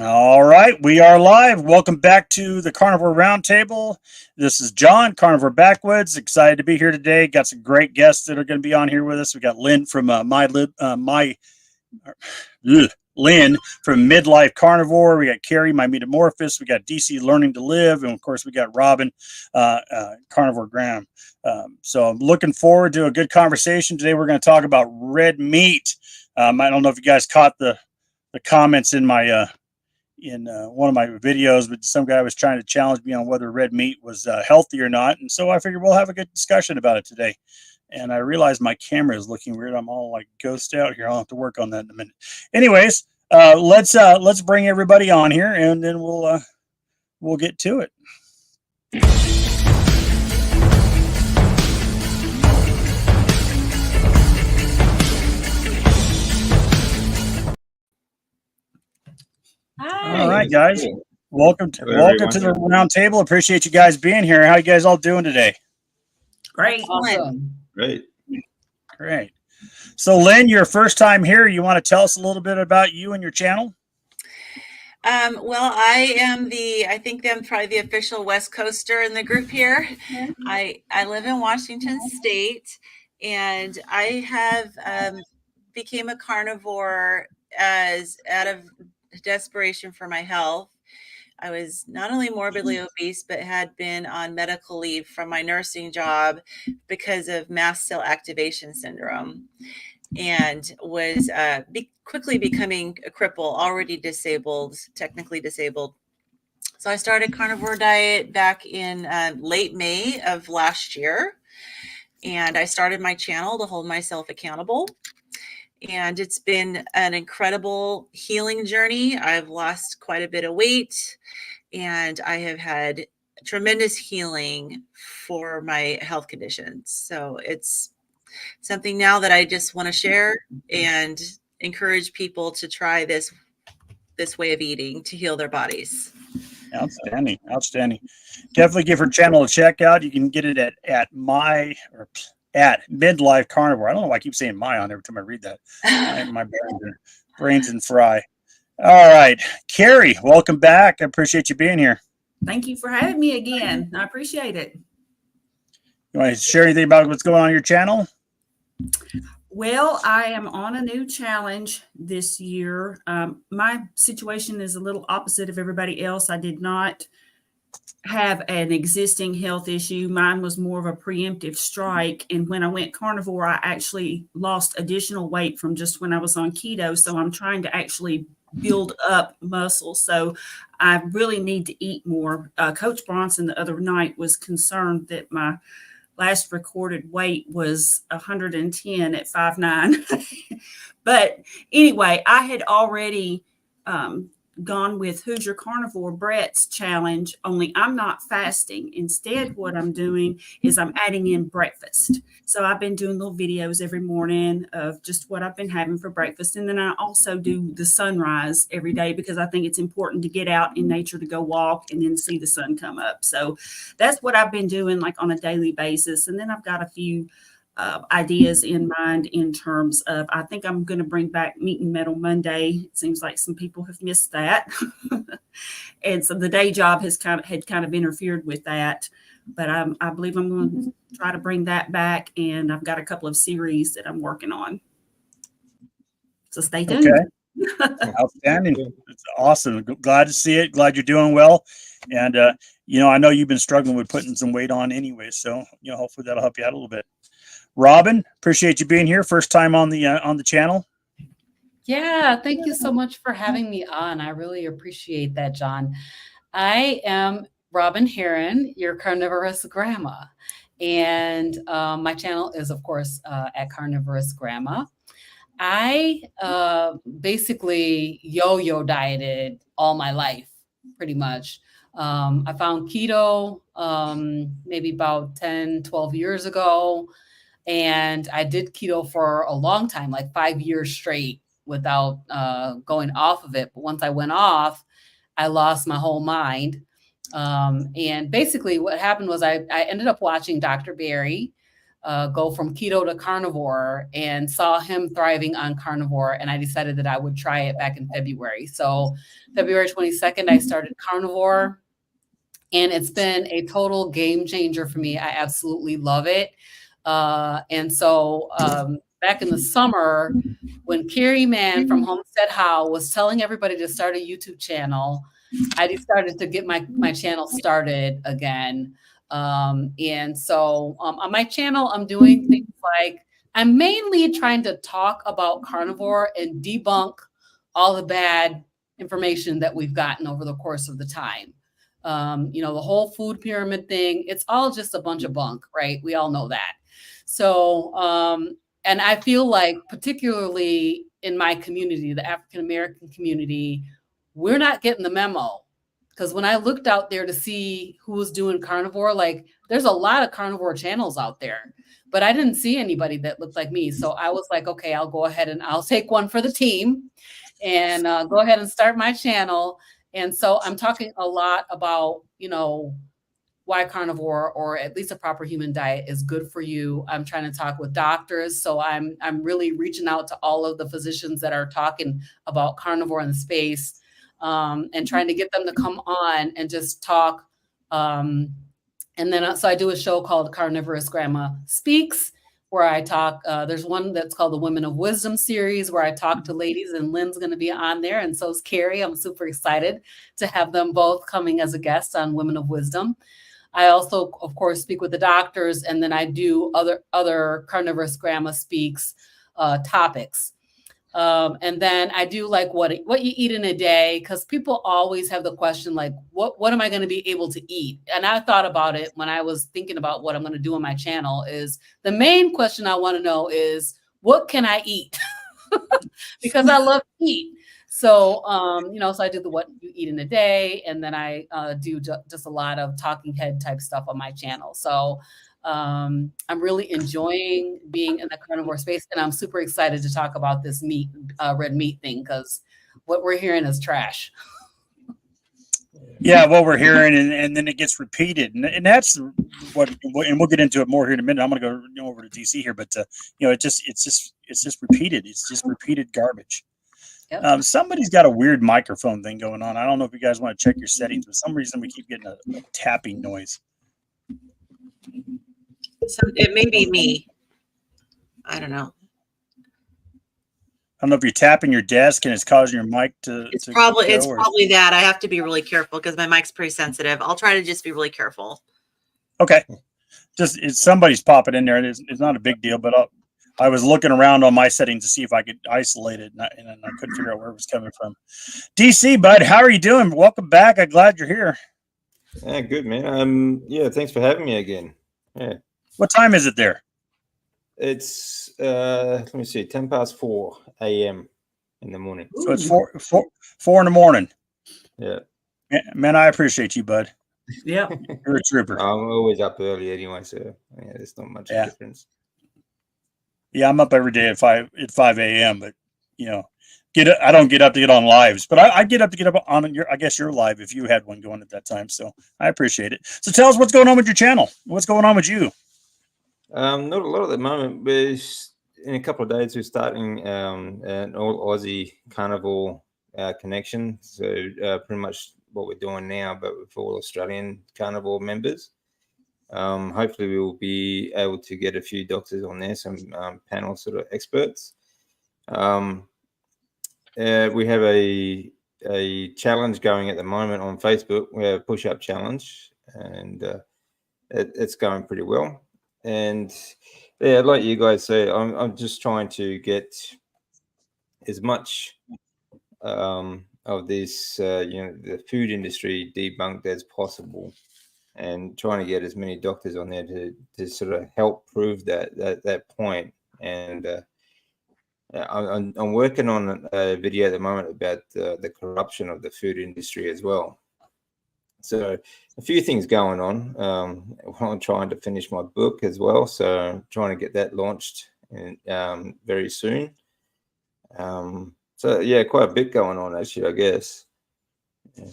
All right, we are live. Welcome back to the Carnivore Roundtable. This is John, Carnivore Backwoods. Excited to be here today. Got some great guests that are going to be on here with us. We got Lynn from Lynn from Midlife Carnivore. We got Carrie, my Metamorphosis. We got DC Learning to Live, and of course we got Robin, Carnivore Graham. So I'm looking forward to a good conversation today. We're going to talk about red meat. I don't know if you guys caught the comments in my in one of my videos, but some guy was trying to challenge me on whether red meat was healthy or not. And so I figured we'll have a good discussion about it today. And I realized my camera is looking weird. I'm all like ghosted out here. I'll have to work on that in a minute. Anyways, let's bring everybody on here, and then we'll get to it. Hi. All right, guys. Welcome to the round table. Appreciate you guys being here. How you guys all doing today? Great. Awesome. Great. So, Lynn, your first time here. You want to tell us a little bit about you and your channel? Well, I think I'm probably the official West Coaster in the group here. Mm-hmm. I live in Washington State, and I have became a carnivore out of desperation for my health. I was not only morbidly obese, but had been on medical leave from my nursing job because of mast cell activation syndrome, and was quickly becoming a cripple, already disabled, technically disabled. So I started carnivore diet back in late May of last year, and I started my channel to hold myself accountable. And it's been an incredible healing journey. I've lost quite a bit of weight, and I have had tremendous healing for my health conditions. So it's something now that I just want to share and encourage people to try this way of eating to heal their bodies. Outstanding. Definitely give her channel a check out. You can get it at Midlife Carnivore. I don't know why I keep saying my on every time I read that. My brains and fry. All right, Carrie, welcome back. I appreciate you being here. Thank you for having me again. I appreciate it. You want to share anything about what's going on your channel? Well, I am on a new challenge this year. My situation is a little opposite of everybody else. I did not have an existing health issue. Mine was more of a preemptive strike. And when I went carnivore, I actually lost additional weight from just when I was on keto. So I'm trying to actually build up muscle. So I really need to eat more. Coach Bronson the other night was concerned that my last recorded weight was 110 at 5'9". But anyway, I had already gone with Who's Your Carnivore Brett's challenge, only I'm not fasting. Instead, what I'm doing is I'm adding in breakfast. So I've been doing little videos every morning of just what I've been having for breakfast. And then I also do the sunrise every day because I think it's important to get out in nature to go walk and then see the sun come up. So that's what I've been doing like on a daily basis. And then I've got a few ideas in mind in terms of, I think I'm going to bring back Meat and Metal Monday. It seems like some people have missed that. And so the day job had kind of interfered with that, but I believe I'm going to try to bring that back. And I've got a couple of series that I'm working on. So stay tuned. Okay. Outstanding. It's awesome. Glad to see it. Glad you're doing well. And, I know you've been struggling with putting some weight on anyway. So, hopefully that'll help you out a little bit. Robin, appreciate you being here. First time on the channel. Yeah, thank you so much for having me on. I really appreciate that, John. I am Robin Heron, your carnivorous grandma. And my channel is, of course, at Carnivorous Grandma. I basically yo-yo dieted all my life, pretty much. I found keto maybe about 10, 12 years ago. And I did keto for a long time, like 5 years straight without going off of it. But once I went off, I lost my whole mind. And basically what happened was I ended up watching Dr. Berry go from keto to carnivore, and saw him thriving on carnivore. And I decided that I would try it back in February. So February 22nd, I started carnivore, and it's been a total game changer for me. I absolutely love it. And so back in the summer, when Carrie Mann from Homestead How was telling everybody to start a YouTube channel, I decided to get my channel started again. And so on my channel, I'm doing things like, I'm mainly trying to talk about carnivore and debunk all the bad information that we've gotten over the course of the time. The whole food pyramid thing, it's all just a bunch of bunk, right? We all know that. So, and I feel like particularly in my community, the African-American community, we're not getting the memo. Because when I looked out there to see who was doing carnivore, like there's a lot of carnivore channels out there, but I didn't see anybody that looked like me. So I was like, okay, I'll go ahead and I'll take one for the team and go ahead and start my channel. And so I'm talking a lot about, why carnivore, or at least a proper human diet, is good for you. I'm trying to talk with doctors. So I'm really reaching out to all of the physicians that are talking about carnivore in the space, and trying to get them to come on and just talk. And then, so I do a show called Carnivorous Grandma Speaks, where I talk, there's one that's called the Women of Wisdom series, where I talk to ladies, and Lynn's going to be on there. And so is Carrie. I'm super excited to have them both coming as a guest on Women of Wisdom. I also, of course, speak with the doctors, and then I do other Carnivorous Grandma Speaks topics. And then I do like what you eat in a day, because people always have the question, like, what am I going to be able to eat? And I thought about it when I was thinking about what I'm going to do on my channel. Is the main question I want to know is, what can I eat? Because I love to eat. So, so I do the what you eat in a day, and then I do just a lot of talking head type stuff on my channel. So I'm really enjoying being in the carnivore space, and I'm super excited to talk about this red meat thing, because what we're hearing is trash. Yeah, what we're hearing, and then it gets repeated, and that's what, and we'll get into it more here in a minute. I'm going to go over to DC here, but it's just repeated. It's just repeated garbage. Yep. Somebody's got a weird microphone thing going on. I don't know if you guys want to check your settings, but for some reason we keep getting a tapping noise. So it may be me. I don't know. I don't know if you're tapping your desk and it's causing your mic to. It's probably that. I have to be really careful because my mic's pretty sensitive. I'll try to just be really careful. Okay, it's somebody's popping in there, and it's not a big deal. But I was looking around on my settings to see if I could isolate it, and I couldn't figure out where it was coming from. DC, bud, how are you doing? Welcome back. I'm glad you're here. Yeah, good, man. Yeah, thanks for having me again. Yeah. What time is it there? It's let me see, 4:10 a.m. in the morning. So it's 4 in the morning. Yeah. Man, I appreciate you, bud. Yeah. You're a trooper. I'm always up early anyway, so yeah, there's not much difference. Yeah, I'm up every day at 5 a.m. But I don't get up to get on lives, but I get up on your live if you had one going at that time. So I appreciate it. So tell us what's going on with your channel. What's going on with you? Not a lot at the moment. But in a couple of days, we're starting an all Aussie carnivore connection. So pretty much what we're doing now, but with all Australian carnivore members. Hopefully we will be able to get a few doctors on there, some panel sort of experts. We have a challenge going at the moment on Facebook. We have a push-up challenge, and it's going pretty well. And yeah, like you guys say, I'm just trying to get as much of this, the food industry debunked as possible, and trying to get as many doctors on there to sort of help prove that point. And I'm working on a video at the moment about the corruption of the food industry as well. So a few things going on. I'm trying to finish my book as well, so I'm trying to get that launched very soon. So yeah, quite a bit going on actually, I guess. Yeah.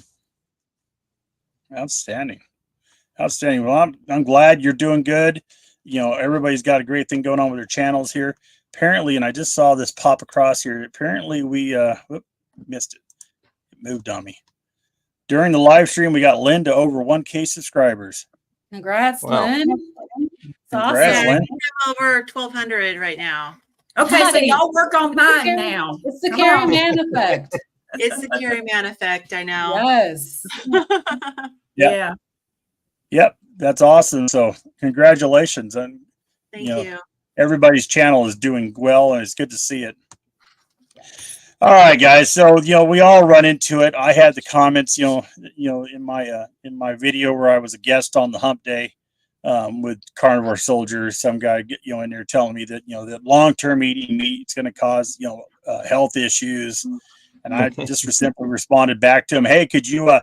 Outstanding. Well, I'm glad you're doing good. everybody's got a great thing going on with their channels here. Apparently, and I just saw this pop across here. Apparently, we missed it. It moved on me. During the live stream, we got Lynn to over 1K subscribers. Congrats, Wow. Lynn. Congrats, awesome. Lynn. I'm over 1,200 right now. Okay, so Nice. y'all work on mine now. It's the Come Carrie on. Man effect. It's the Carrie Man effect. I know. Yes. Yeah. Yep, that's awesome. So congratulations. And Thank you know, you. everybody's channel is doing well, and it's good to see it. All right, guys. So we all run into it. I had the comments, in my video where I was a guest on the Hump Day with Carnivore Soldier. Some guy in there telling me that that long-term eating meat is going to cause health issues, and I just simply responded back to him, "Hey, could you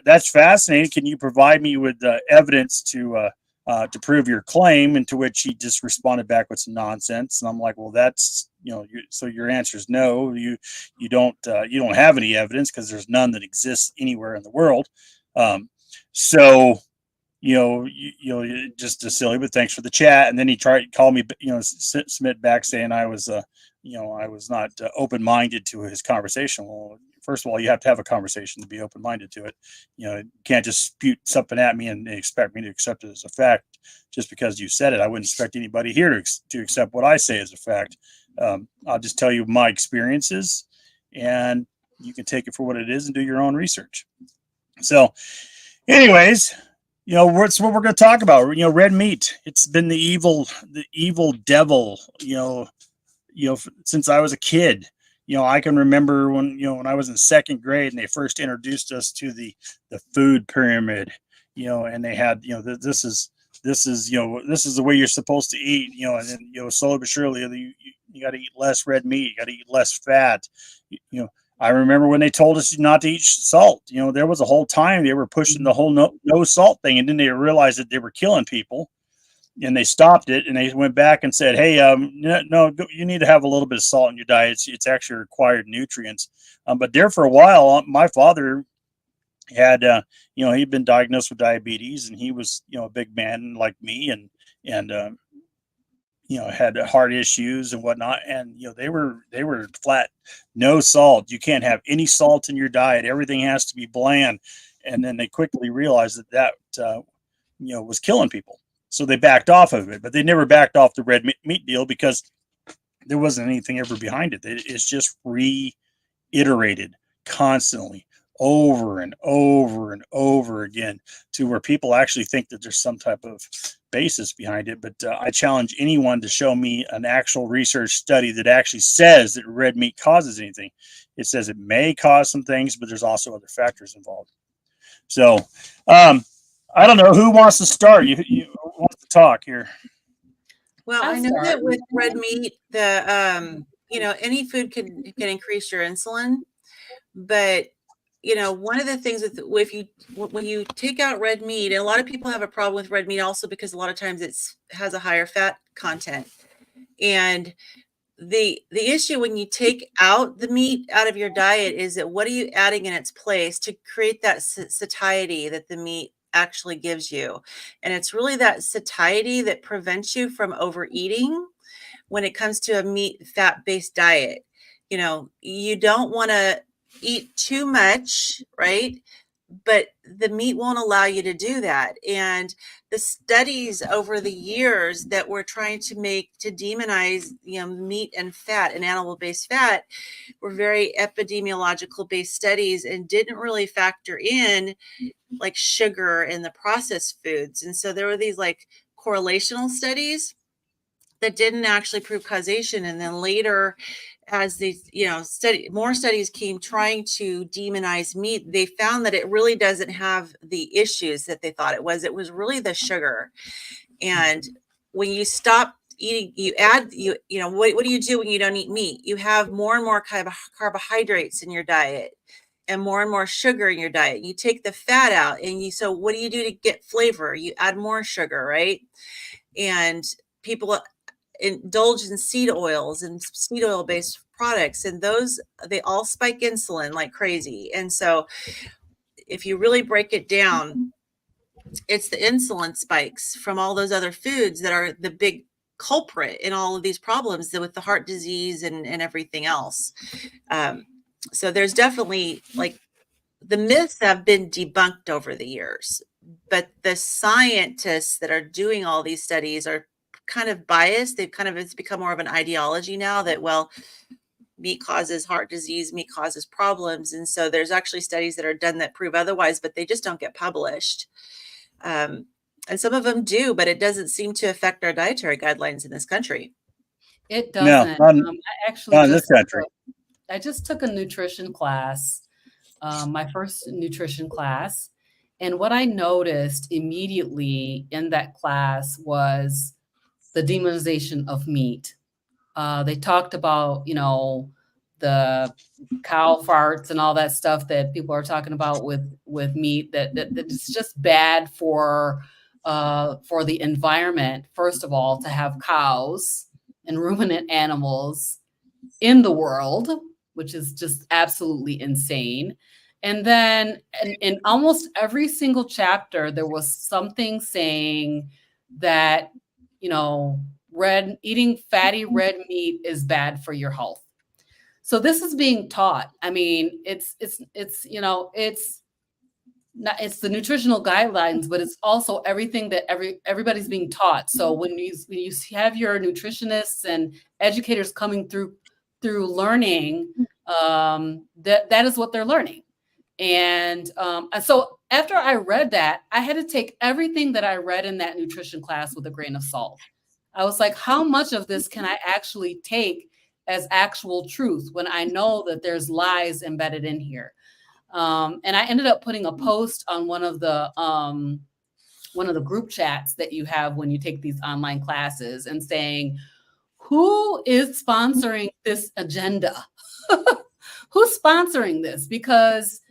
that's fascinating. Can you provide me with evidence to prove your claim?" And to which he just responded back with some nonsense. And I'm like, well, that's so your answer is no. You don't have any evidence because there's none that exists anywhere in the world. So just a silly, but thanks for the chat. And then he tried to call me, submit back saying I was not open-minded to his conversation. Well, first of all, you have to have a conversation to be open-minded to it. You can't just spute something at me and expect me to accept it as a fact just because you said it. I wouldn't expect anybody here to accept what I say as a fact. I'll just tell you my experiences, and you can take it for what it is and do your own research. So anyways, what's what we're going to talk about. Red meat. It's been the evil devil, since I was a kid. I can remember when I was in second grade and they first introduced us to the food pyramid, and they had, this is the way you're supposed to eat, and then, slowly but surely you got to eat less red meat, you got to eat less fat. I remember when they told us not to eat salt. There was a whole time they were pushing the whole no salt thing, and then they realized that they were killing people, and they stopped it, and they went back and said, "Hey, no, you need to have a little bit of salt in your diet. It's actually required nutrients." But there for a while, my father had, he'd been diagnosed with diabetes, and he was, a big man like me, and had heart issues and whatnot. And, they were flat, no salt. You can't have any salt in your diet. Everything has to be bland. And then they quickly realized that was killing people. So they backed off of it, but they never backed off the red meat deal because there wasn't anything ever behind it. It's just reiterated constantly over and over and over again to where people actually think that there's some type of basis behind it. But I challenge anyone to show me an actual research study that actually says that red meat causes anything. It says it may cause some things, but there's also other factors involved. So I don't know who wants to start. You want to talk here? Well, I know that with red meat, any food can increase your insulin, but one of the things when you take out red meat, and a lot of people have a problem with red meat also because a lot of times it has a higher fat content. And the issue when you take out the meat out of your diet is that what are you adding in its place to create that satiety that the meat actually gives you? And it's really that satiety that prevents you from overeating when it comes to a meat fat-based diet. You don't want to eat too much, right? But the meat won't allow you to do that. And the studies over the years that we're trying to make to demonize, meat and fat and animal-based fat were very epidemiological-based studies and didn't really factor in like sugar and the processed foods. And so there were these like correlational studies that didn't actually prove causation. And then later, as these, more studies came trying to demonize meat, they found that it really doesn't have the issues that they thought it was. It was really the sugar. And when you stop eating, what do you do when you don't eat meat? You have more and more carbohydrates in your diet and more sugar in your diet. You take the fat out, and so what do you do to get flavor? You add more sugar, right? And people indulge in seed oils and seed oil based products, and they all spike insulin like crazy. And so if you really break it down, it's the insulin spikes from all those other foods that are the big culprit in all of these problems with the heart disease and everything else. So there's definitely, like, the myths have been debunked over the years, but the scientists that are doing all these studies are kind of biased. It's become more of an ideology now that, well, meat causes heart disease, meat causes problems. And so there's actually studies that are done that prove otherwise, but they just don't get published. And some of them do, but it doesn't seem to affect our dietary guidelines in this country. It No, doesn't. not, I actually not in this country. I just took a nutrition class, my first nutrition class. And what I noticed immediately in that class was the demonization of meat. They talked about, the cow farts and all that stuff that people are talking about with meat, that it's just bad for the environment, first of all, to have cows and ruminant animals in the world, which is just absolutely insane. And then in almost every single chapter, there was something saying that, eating fatty red meat is bad for your health. So this is being taught. I mean, it's the nutritional guidelines, but it's also everything that everybody's being taught. So when you have your nutritionists and educators coming through learning, that is what they're learning. And so after I read that, I had to take everything that I read in that nutrition class with a grain of salt. I was like, how much of this can I actually take as actual truth when I know that there's lies embedded in here? And I ended up putting a post on one of the group chats that you have when you take these online classes and saying, who is sponsoring this agenda? Who's sponsoring this? Because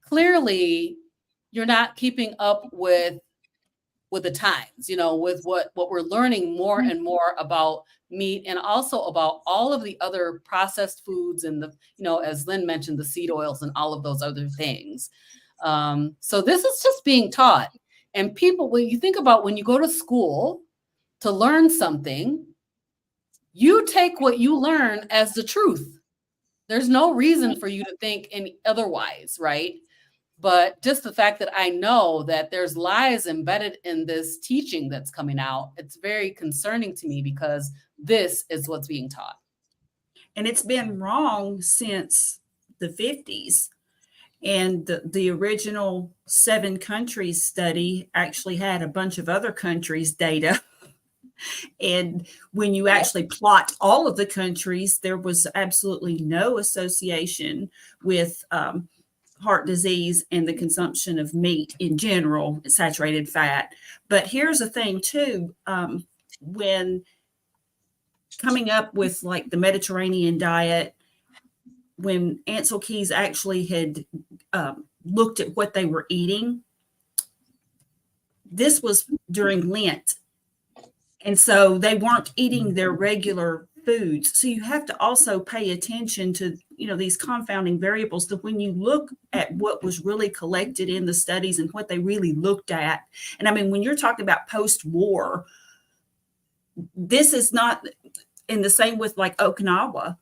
clearly you're not keeping up with the times, with what we're learning more and more about meat, and also about all of the other processed foods and as Lynn mentioned, the seed oils and all of those other things. So this is just being taught. And people, when you think about when you go to school to learn something, you take what you learn as the truth. There's no reason for you to think any otherwise, right? But just the fact that I know that there's lies embedded in this teaching that's coming out, it's very concerning to me because this is what's being taught. And it's been wrong since the 50s. And the original 7 countries study actually had a bunch of other countries' data. And when you actually plot all of the countries, there was absolutely no association with heart disease and the consumption of meat in general, saturated fat. But here's the thing too, when coming up with like the Mediterranean diet, when Ansel Keys actually had looked at what they were eating, this was during Lent. And so they weren't eating their regular foods. So you have to also pay attention to, these confounding variables, that when you look at what was really collected in the studies and what they really looked at. And I mean, when you're talking about post-war, this is not in the same with like Okinawa.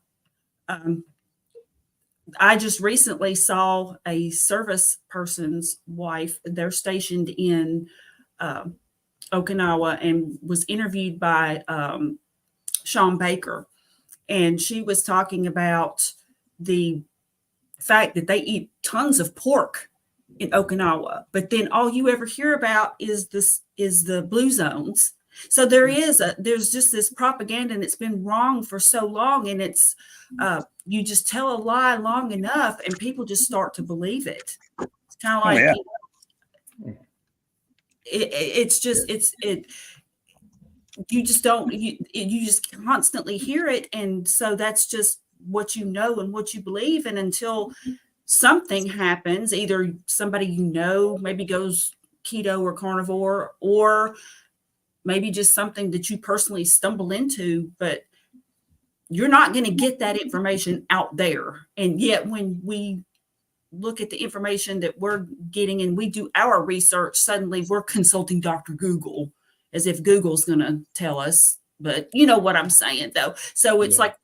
I just recently saw a service person's wife. They're stationed in Okinawa, and was interviewed by Sean Baker. And she was talking about the fact that they eat tons of pork in Okinawa, but then all you ever hear about is the blue zones. So there's just this propaganda, and it's been wrong for so long. And it's, you just tell a lie long enough and people just start to believe it. It's kind of like, you just constantly hear it. And so that's just what you know and what you believe. And until something happens, either somebody maybe goes keto or carnivore, or maybe just something that you personally stumble into, but you're not going to get that information out there. And yet when we look at the information that we're getting and we do our research, suddenly we're consulting Dr. Google as if Google's going to tell us. But you know what I'm saying, though. So it's like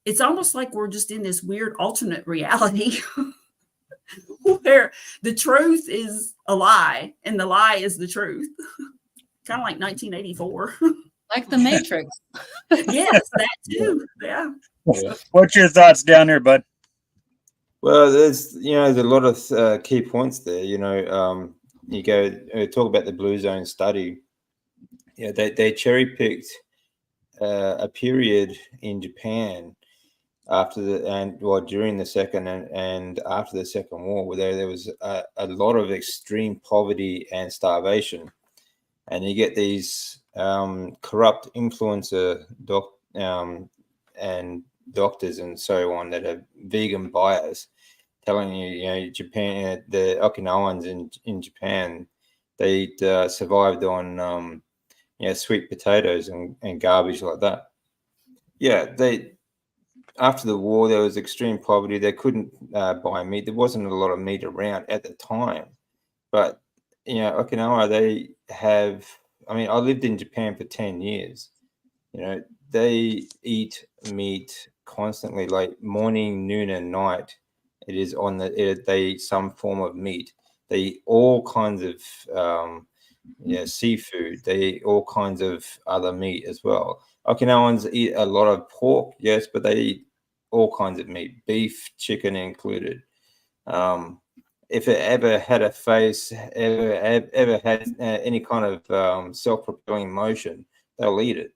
it's almost like we're just in this weird alternate reality where the truth is a lie and the lie is the truth. Kind of like 1984. Like the Matrix. Yes, that too. Yeah. What's your thoughts down there, bud? Well, there's a lot of key points there. You go talk about the Blue Zone study. Yeah, they cherry picked a period in Japan during the second and after the Second War, where there was a lot of extreme poverty and starvation, and you get these corrupt influencer and doctors and so on that have vegan bias telling you, Japan, the Okinawans in Japan, they survived on sweet potatoes and garbage like that. Yeah, after the war, there was extreme poverty. They couldn't buy meat. There wasn't a lot of meat around at the time. But, Okinawa, they have, I lived in Japan for 10 years. They eat meat constantly, like morning, noon, and night. It is they eat some form of meat. They eat all kinds of seafood. They eat all kinds of other meat as well. Okinawans eat a lot of pork, yes, but they eat all kinds of meat, beef, chicken included. If it ever had a face, ever had any kind of self-propelling motion, they'll eat it.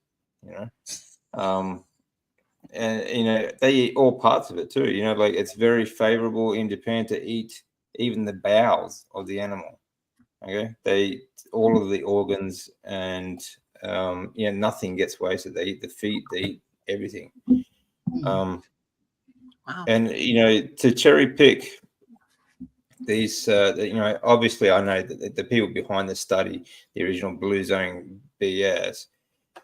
And they eat all parts of it too. Like it's very favorable in Japan to eat even the bowels of the animal. Okay, they eat all of the organs, and nothing gets wasted. They eat the feet, they eat everything. Wow. And to cherry pick these, obviously I know that the people behind the study, the original Blue Zone BS,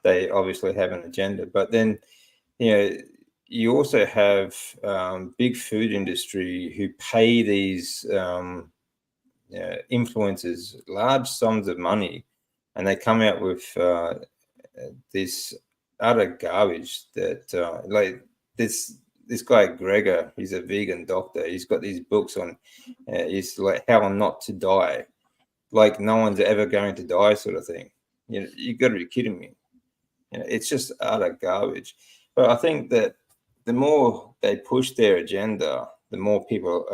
they obviously have an agenda. But then you also have big food industry who pay these influencers large sums of money, and they come out with this utter garbage that like this guy Gregor, he's a vegan doctor. He's got these books on he's like how not to die, like no one's ever going to die sort of thing. You got to be kidding me. It's just utter garbage. But I think that the more they push their agenda, the more people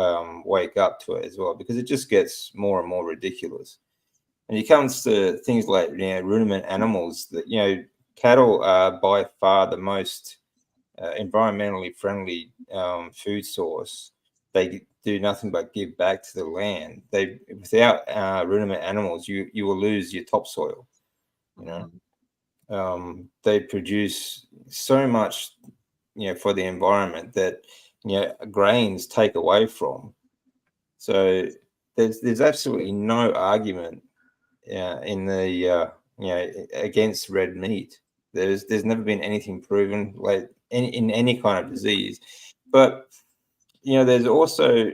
wake up to it as well, because it just gets more and more ridiculous. And it comes to things like ruminant animals. That cattle are by far the most environmentally friendly food source. They do nothing but give back to the land. Without ruminant animals, you will lose your topsoil. They produce so much, for the environment that grains take away from. So there's absolutely no argument in the against red meat. There's never been anything proven like in any kind of disease. But there's also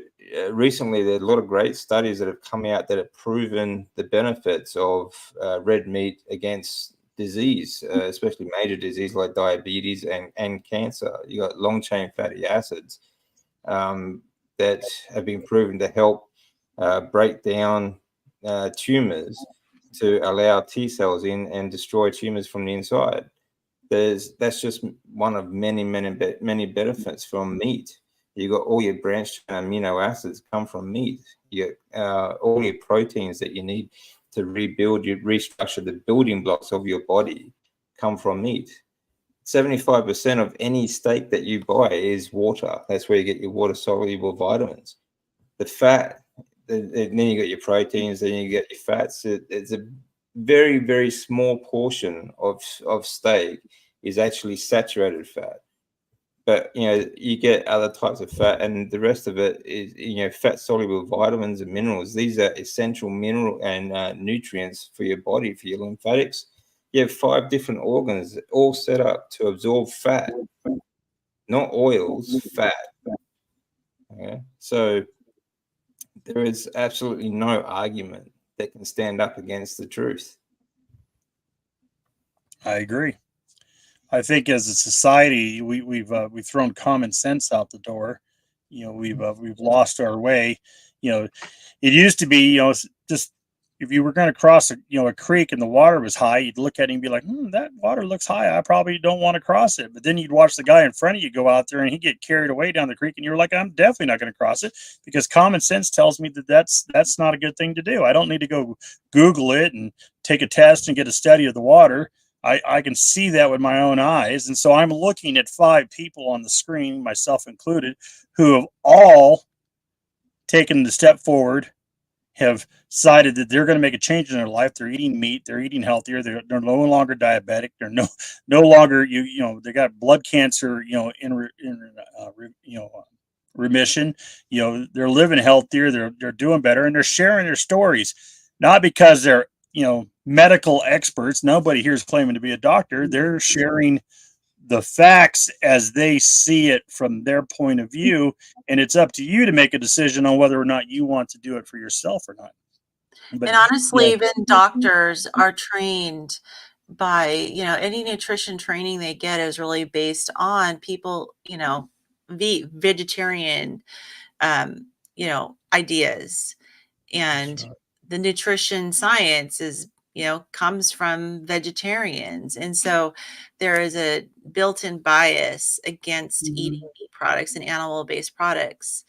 recently there's a lot of great studies that have come out that have proven the benefits of red meat against disease, especially major disease like diabetes and cancer. You got long chain fatty acids that have been proven to help break down tumors to allow T cells in and destroy tumors from the inside. That's just one of many benefits from meat. You got all your branched chain amino acids come from meat. You got all your proteins that you need to restructure the building blocks of your body come from meat. 75% of any steak that you buy is water. That's where you get your water soluble vitamins. The fat, then you get your proteins, then you get your fats. It's a very, very small portion of steak is actually saturated fat. But you get other types of fat, and the rest of it is fat soluble vitamins and minerals. These are essential mineral and nutrients for your body, for your lymphatics. You have 5 different organs all set up to absorb fat, not oils, fat. Okay? So So there is absolutely no argument that can stand up against the truth. I agree. I think as a society, we've thrown common sense out the door. We've lost our way. It used to be, just if you were going to cross a creek and the water was high, you'd look at it and be like, that water looks high. I probably don't want to cross it. But then you'd watch the guy in front of you go out there and he'd get carried away down the creek, and you're like, I'm definitely not going to cross it, because common sense tells me that that's not a good thing to do. I don't need to go Google it and take a test and get a study of the water. I can see that with my own eyes. And so I'm looking at 5 people on the screen, myself included, who have all taken the step forward, have decided that they're going to make a change in their life. They're eating meat. They're eating healthier. They're no longer diabetic. They're no longer, they got blood cancer, in remission. They're living healthier. They're doing better, and they're sharing their stories, not because they're, medical experts. Nobody here is claiming to be a doctor. They're sharing the facts as they see it from their point of view, and it's up to you to make a decision on whether or not you want to do it for yourself or not. But, and honestly, even doctors are trained by, any nutrition training they get is really based on people, vegetarian, ideas. And the nutrition science is, comes from vegetarians. And so there is a built-in bias against eating meat products and animal-based products.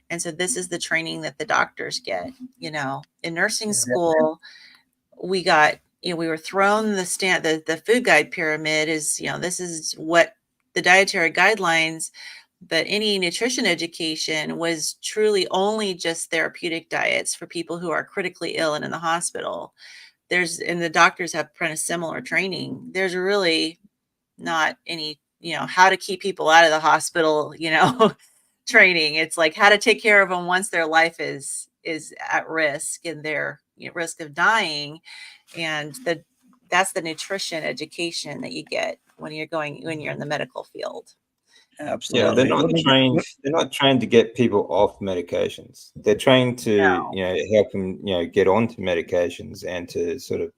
And so this is the training that the doctors get. In nursing school, we got, we were thrown the food guide pyramid is, this is what the dietary guidelines, but any nutrition education was truly only just therapeutic diets for people who are critically ill and in the hospital. And the doctors have kind of similar training. There's really not any, how to keep people out of the hospital, training. It's like how to take care of them once their life is at risk and they're at risk of dying. And that's the nutrition education that you get when you're in the medical field. Absolutely. Yeah, they're not trained to get people off medications. They're trained to, help them, get onto medications, and to sort of,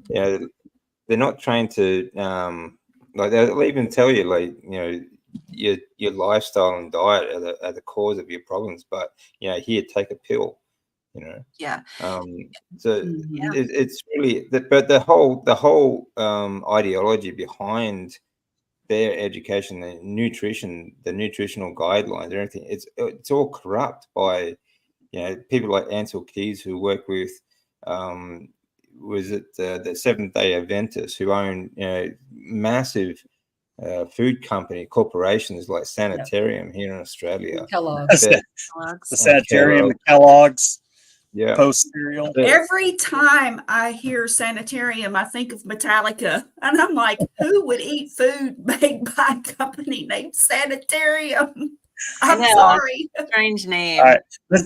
they're not trained to, like they'll even tell you, like, your lifestyle and diet are the cause of your problems, but here, take a pill. Yeah. So it's really, but the whole ideology behind their education, the nutritional guidelines, everything, it's all corrupt by people like Ansel Keys, who work with was it the Seventh-day Adventists, who own massive food company corporations like Sanitarium here in Australia. Kellogg's. The Sanitarium, the Kellogg's, Post cereal. Every time I hear Sanitarium, I think of Metallica, and I'm like, who would eat food made by a company named Sanitarium? I'm sorry. Strange name. All right,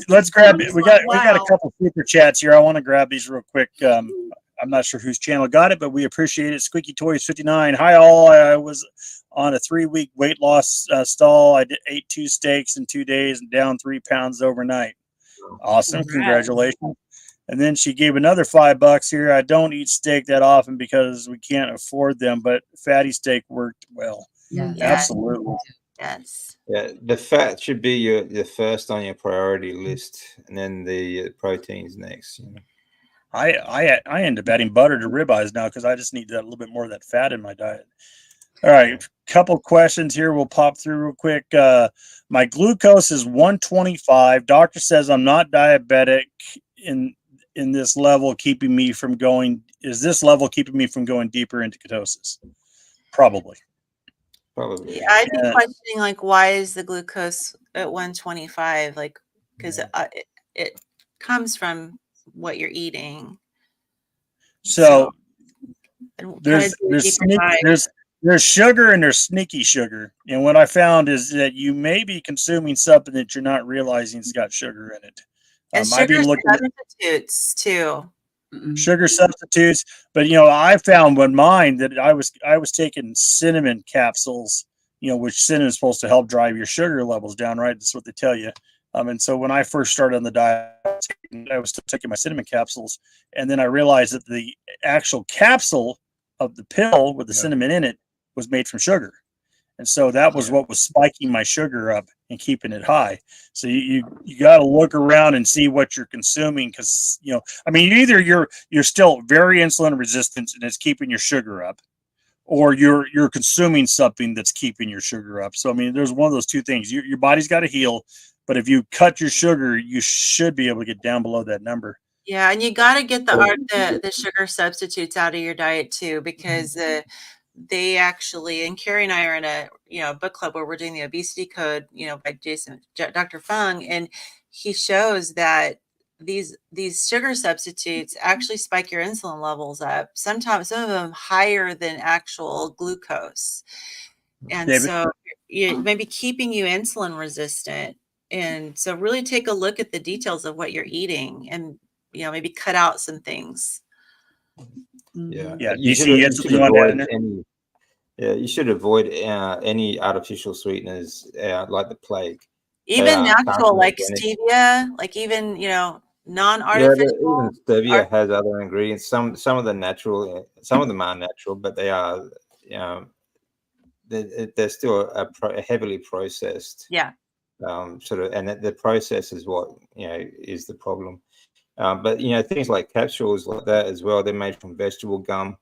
let's grab it. We got a couple super chats here. I want to grab these real quick. I'm not sure whose channel got it, but we appreciate it. Squeaky Toys 59. Hi all. I was on a 3-week weight loss stall. I ate 2 steaks in 2 days and down 3 pounds overnight. Awesome. Congratulations. And then she gave another $5 here. I don't eat steak that often because we can't afford them, but fatty steak worked well. Yeah. Absolutely. Yes. Yeah, the fat should be your first on your priority list, and then the proteins next. I end up adding butter to ribeyes now because I just need that, a little bit more of that fat in my diet. All right, couple questions here. We'll pop through real quick. My glucose is 125. Doctor says I'm not diabetic. In this level, keeping me from going. Is this level keeping me from going deeper into ketosis? Probably. Probably. Yeah, I'd be questioning, like, why is the glucose at 125? Like, because it comes from what you're eating. So there's sugar and there's sneaky sugar. And what I found is that you may be consuming something that you're not realizing has got sugar in it. And sugar substitutes too. Sugar substitutes, but I found with mine that I was taking cinnamon capsules, which cinnamon is supposed to help drive your sugar levels down, right? That's what they tell you. And so when I first started on the diet, I was still taking my cinnamon capsules. And then I realized that the actual capsule of the pill with the cinnamon in it was made from sugar. And so that was what was spiking my sugar up and keeping it high. So you got to look around and see what you're consuming, because I mean, either you're still very insulin resistant and it's keeping your sugar up, or you're consuming something that's keeping your sugar up. So I mean, there's one of those two things. Your body's got to heal, but if you cut your sugar, you should be able to get down below that number. Yeah, and you got to get the sugar substitutes out of your diet too, because they actually, and Carrie and I are in a book club where we're doing the obesity code, by Dr. Fung, and he shows that these sugar substitutes actually spike your insulin levels up. Sometimes some of them higher than actual glucose, and David? so maybe keeping you insulin resistant. And so really take a look at the details of what you're eating, and maybe cut out some things. Yeah. You should avoid any artificial sweeteners like the plague. Even natural, like stevia, like even non-artificial. Even stevia has other ingredients. Some of the natural, some of them are natural, but they are they're still heavily processed. Yeah. And the process is what is the problem. But things like capsules like that as well, they're made from vegetable gum,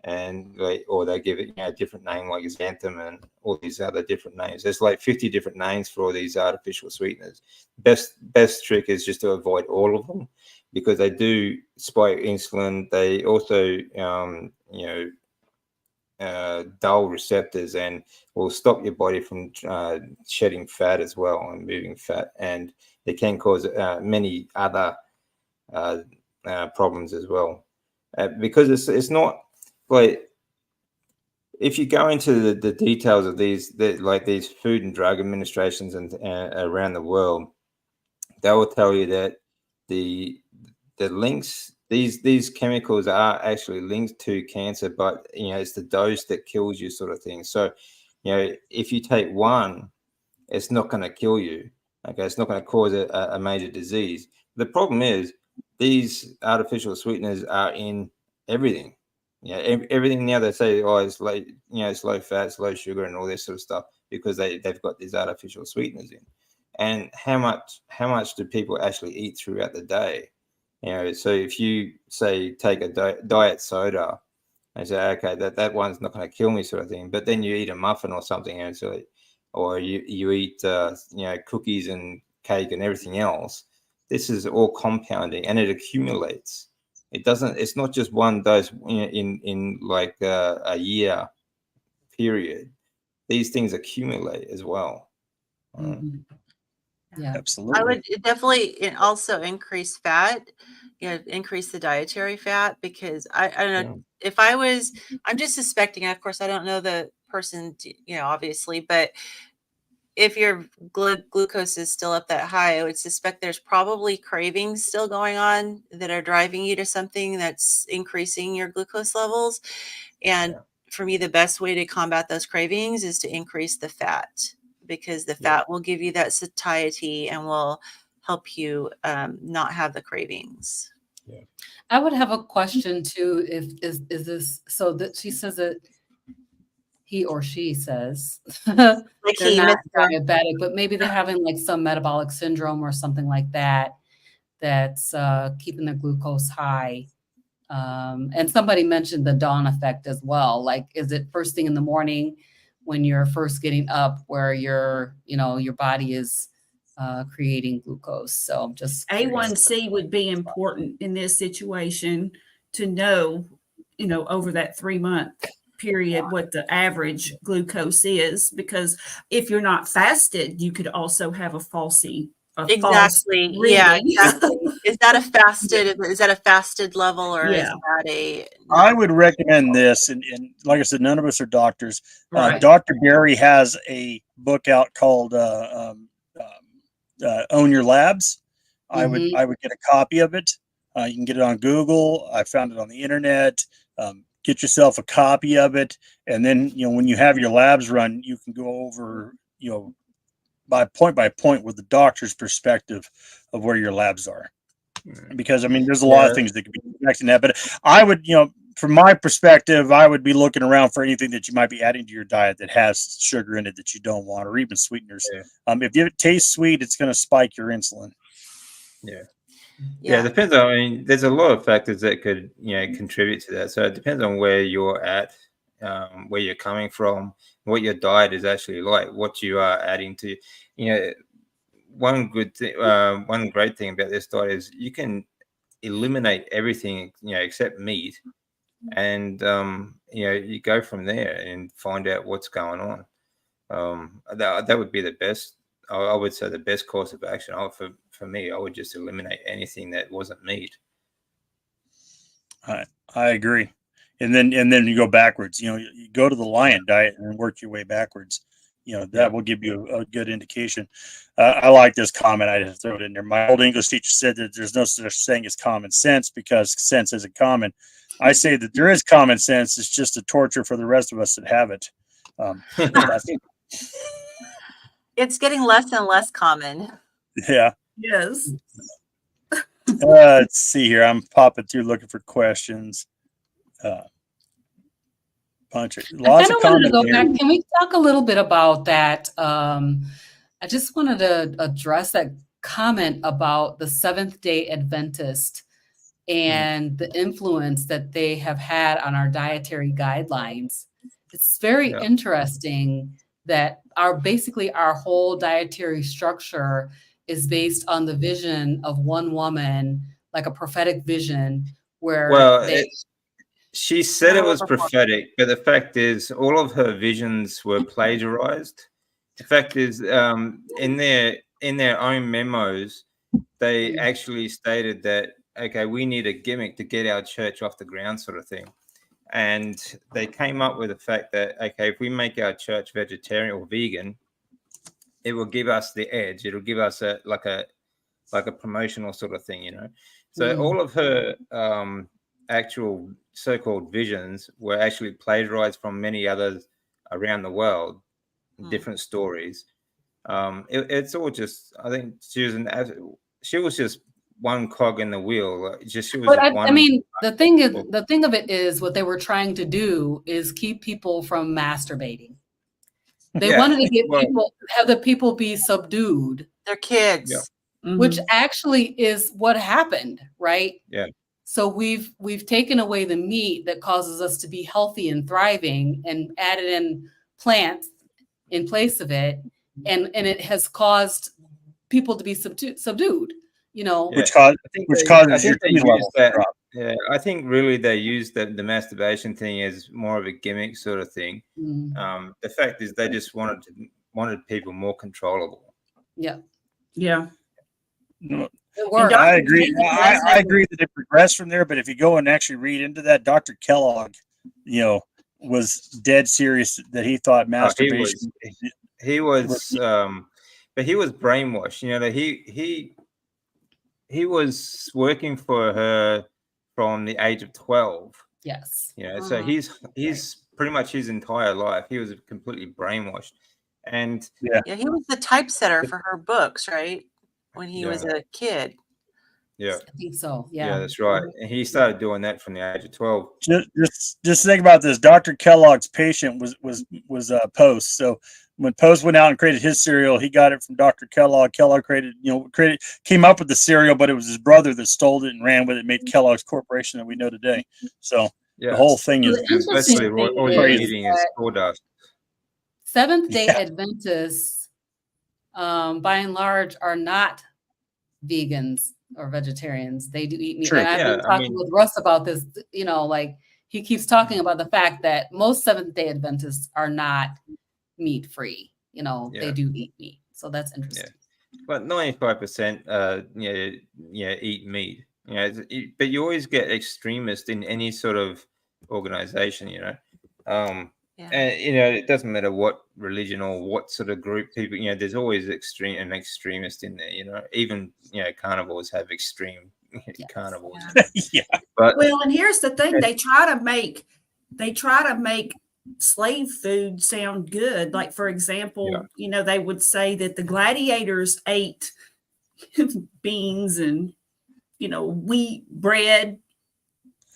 and they give it a different name like xanthan and all these other different names. There's like 50 different names for all these artificial sweeteners. Best trick is just to avoid all of them, because they do spike insulin. They also dull receptors and will stop your body from shedding fat as well and moving fat, and it can cause many other problems as well, because it's not like, if you go into the details of these Food and Drug Administrations and around the world, they will tell you that the links, these chemicals are actually linked to cancer, but it's the dose that kills you, sort of thing. So if you take one, it's not going to kill you. Okay, it's not going to cause a major disease. The problem is these artificial sweeteners are in everything. Everything now they say, it's like it's low fat, it's low sugar, and all this sort of stuff, because they've got these artificial sweeteners in. And how much do people actually eat throughout the day? So if you say take a diet soda and say, okay, that one's not going to kill me, sort of thing, but then you eat a muffin or something, and or you eat cookies and cake and everything else. This is all compounding, and it accumulates. It's not just one dose in like a year period. These things accumulate as well. Mm-hmm. Yeah, absolutely. I would definitely also increase fat, increase the dietary fat, because I don't know if I'm just suspecting, of course, I don't know the person, obviously, but if your glucose is still up that high, I would suspect there's probably cravings still going on that are driving you to something that's increasing your glucose levels. And for me, the best way to combat those cravings is to increase the fat, because the fat will give you that satiety and will help you not have the cravings. Yeah. I would have a question too. Is this so that she says that he or she says Like they're not diabetic, but maybe they're having like some metabolic syndrome or something like that, that's keeping their glucose high. And somebody mentioned the dawn effect as well. Like, is it first thing in the morning when you're first getting up where your body is creating glucose? So just A1C would be important in this situation to know, over that 3-month period, what the average glucose is, because if you're not fasted, you could also have a faulty. Exactly. Yeah. Exactly. Is that a fasted level, or is that I would recommend this, and like I said, none of us are doctors. Right. Dr. Berry has a book out called Own Your Labs. I would get a copy of it. You can get it on Google. I found it on the internet. Get yourself a copy of it, and then when you have your labs run, you can go over by point with the doctor's perspective of where your labs are. Because I mean, there's a lot of things that could be affecting that, but I would, from my perspective, I would be looking around for anything that you might be adding to your diet that has sugar in it that you don't want, or even sweeteners. If it tastes sweet, it's going to spike your insulin. Yeah, it depends on, I mean, there's a lot of factors that could, contribute to that. So it depends on where you're at, where you're coming from, what your diet is actually like, what you are adding to, one great thing about this diet is you can eliminate everything, except meat, and you go from there and find out what's going on. That would be the best. I would say the best course of action. For me, I would just eliminate anything that wasn't meat. I agree, and then you go backwards. You go to the lion diet and work your way backwards. That will give you a good indication. I like this comment. I just throw it in there. My old English teacher said that there's no such thing as common sense because sense isn't common. I say that there is common sense. It's just a torture for the rest of us that have it. It's getting less and less common. Yeah. Yes. Let's see here. I'm popping through looking for questions. Lots of wanted to go back. Can we talk a little bit about that? I just wanted to address that comment about the Seventh-day Adventist and the influence that they have had on our dietary guidelines. It's very interesting that our whole dietary structure is based on the vision of one woman, like a prophetic vision, where she said it was prophetic, but the fact is all of her visions were plagiarized. The fact is, in their own memos, they actually stated that, okay, we need a gimmick to get our church off the ground, sort of thing. And they came up with the fact that, okay, if we make our church vegetarian or vegan, it will give us the edge. It'll give us a promotional sort of thing, So all of her actual so-called visions were actually plagiarized from many others around the world, different stories. It's all just, I think she was just one cog in the wheel. The thing of it is what they were trying to do is keep people from masturbating. They wanted to get have the people be subdued. Their kids. Which actually is what happened, right? Yeah. So we've taken away the meat that causes us to be healthy and thriving and added in plants in place of it. And it has caused people to be subdued, which causes your level to drop. Yeah, I think really they use the masturbation thing as more of a gimmick sort of thing. The fact is they just wanted people more controllable. Yeah. No, I agree. I agree that it progressed from there, but if you go and actually read into that, Dr. Kellogg, was dead serious that he thought masturbation. He was but he was brainwashed. He was working for her from the age of 12. Yes. So he's pretty much his entire life he was completely brainwashed, and he was the typesetter for her books, right? When he was a kid. Yeah, I think so. Yeah, that's right. And he started doing that from the age of 12. Just think about this. Dr. Kellogg's patient was Post. So when Post went out and created his cereal, he got it from Dr. Kellogg. Kellogg came up with the cereal, but it was his brother that stole it and ran with it, made Kellogg's Corporation that we know today. So the whole thing is basically all you're eating is sawdust. Seventh-day Adventists, by and large, are not vegans or vegetarians. They do eat meat. True. And I've been talking with Russ about this, he keeps talking about the fact that most Seventh-day Adventists are not meat-free. They do eat meat. So that's interesting. Yeah. But 95% eat meat. But you always get extremists in any sort of organization, And it doesn't matter what religion or what sort of group people, there's always an extremist in there, even carnivores have extreme carnivores. Yeah. But and here's the thing, they try to make slave food sound good. Like, for example, Yeah. they would say that the gladiators ate beans and, wheat bread.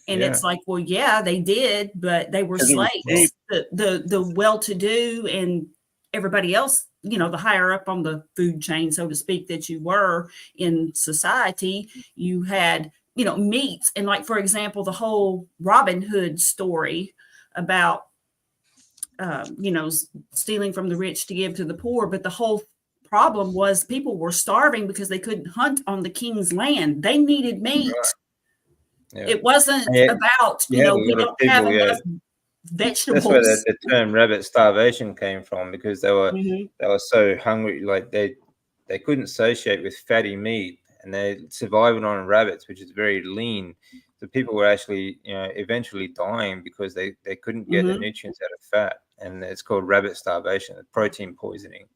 And Yeah. it's like, well, yeah, they did, but they were 'Cause it was cheap. slaves. The well-to-do and everybody else, the higher up on the food chain, so to speak, that you were in society, you had, meats. And like, for example, the whole Robin Hood story about, stealing from the rich to give to the poor. But the whole problem was people were starving because they couldn't hunt on the king's land. They needed meat. Right. Yeah. It wasn't Yeah. about, You had a we lot of don't have people, yeah. enough That's where vegetables. the term rabbit starvation came from, because they were Mhm. so hungry, like they couldn't satiate with fatty meat, and they surviving on rabbits, which is very lean. So people were actually, eventually dying because they couldn't get the Mhm. nutrients out of fat, and it's called rabbit starvation, protein poisoning.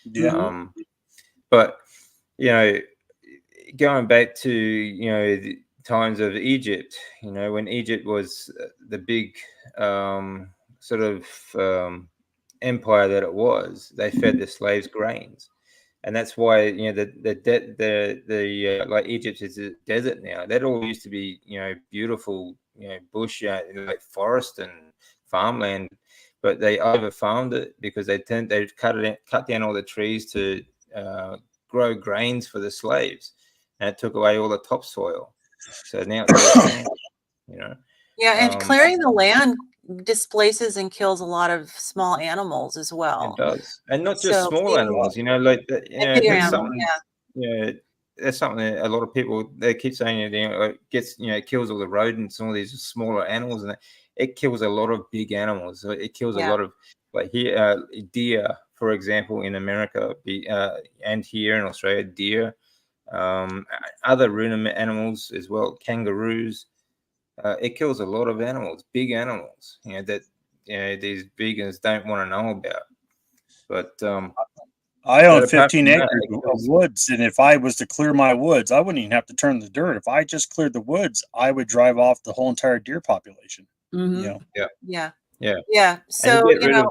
Yeah. Mhm. But going back to the times of Egypt, when Egypt was the big sort of empire that it was, they fed the slaves grains, and that's why the like Egypt is a desert now. That all used to be beautiful bush, like forest and farmland, but they overfarmed it because they cut down all the trees to grow grains for the slaves, and it took away all the topsoil. So now it's all sand, you know. Yeah, and Um, clearing the land displaces and kills a lot of small animals as It well. does, and not just So small animals. Like and bigger that's animals, something. yeah. Yeah, that's something that a lot of people they keep saying. It gets it kills all the rodents and all these smaller animals, and it kills a lot of big animals. So it kills a Yeah. lot of like here deer, for example, in America, and here in Australia, deer, other ruminant animals as well, kangaroos. It kills a lot of animals, big animals. That these vegans don't want to know about. But I own apart 15 from that, acres it of kills. woods, and if I was to clear my woods, I wouldn't even have to turn the dirt. If I just cleared the woods, I would drive off the whole entire deer population. Mhm. Yeah, Yeah. yeah, Yeah. and you So, get rid of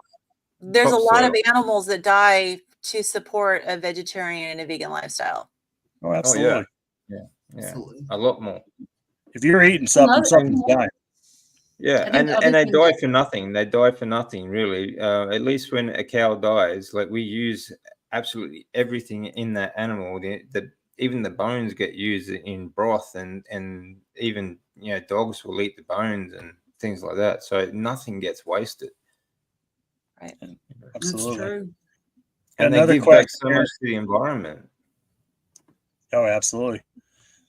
there's a lot of topsoil. animals that die to support a vegetarian and a vegan lifestyle. Oh, Oh yeah, absolutely. yeah, yeah, Absolutely. a lot more. If you're eating Another, something's dying. Yeah, I think the other and they thing die that, for nothing. They die for nothing, really. At least when a cow dies, like we use absolutely everything in that animal. Even the bones get used in broth, and even dogs will eat the bones and things like that. So nothing gets wasted, Right. That's Absolutely. true. and they Another give back question so here. much to the environment. Oh, absolutely.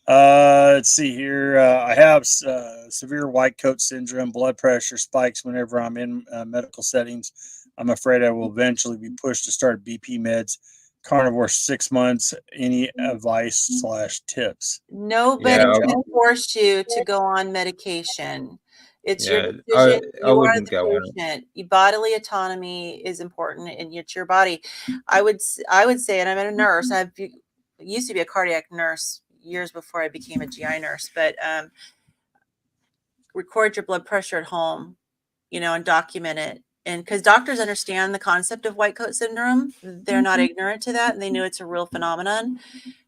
Let's see here. I have severe white coat syndrome, blood pressure spikes whenever I'm in medical settings. I'm afraid I will eventually be pushed to start BP meds. Carnivore 6 months. Any advice / tips? Nobody Yeah, can force you to go on medication. It's your yeah. decision. I You are wouldn't go on the it. patient. Your bodily autonomy is important, and it's your body. I would say, and I'm a nurse. I used to be a cardiac nurse years before I became a GI nurse, but record your blood pressure at home, and document it. And because doctors understand the concept of white coat syndrome, they're not ignorant to that, and they know it's a real phenomenon.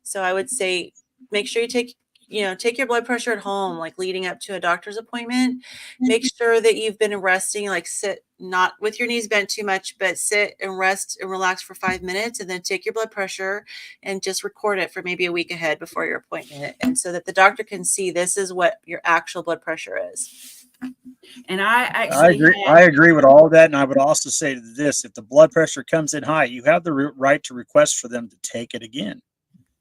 So I would say, make sure you take your blood pressure at home, like leading up to a doctor's appointment. Make sure that you've been resting, like sit not with your knees bent too much, but sit and rest and relax for 5 minutes, and then take your blood pressure and just record it for maybe a week ahead before your appointment. And so that the doctor can see this is what your actual blood pressure is. And I I actually agree. had, I agree with all that, and I would also say this: if the blood pressure comes in high, you have the right to request for them to take it again.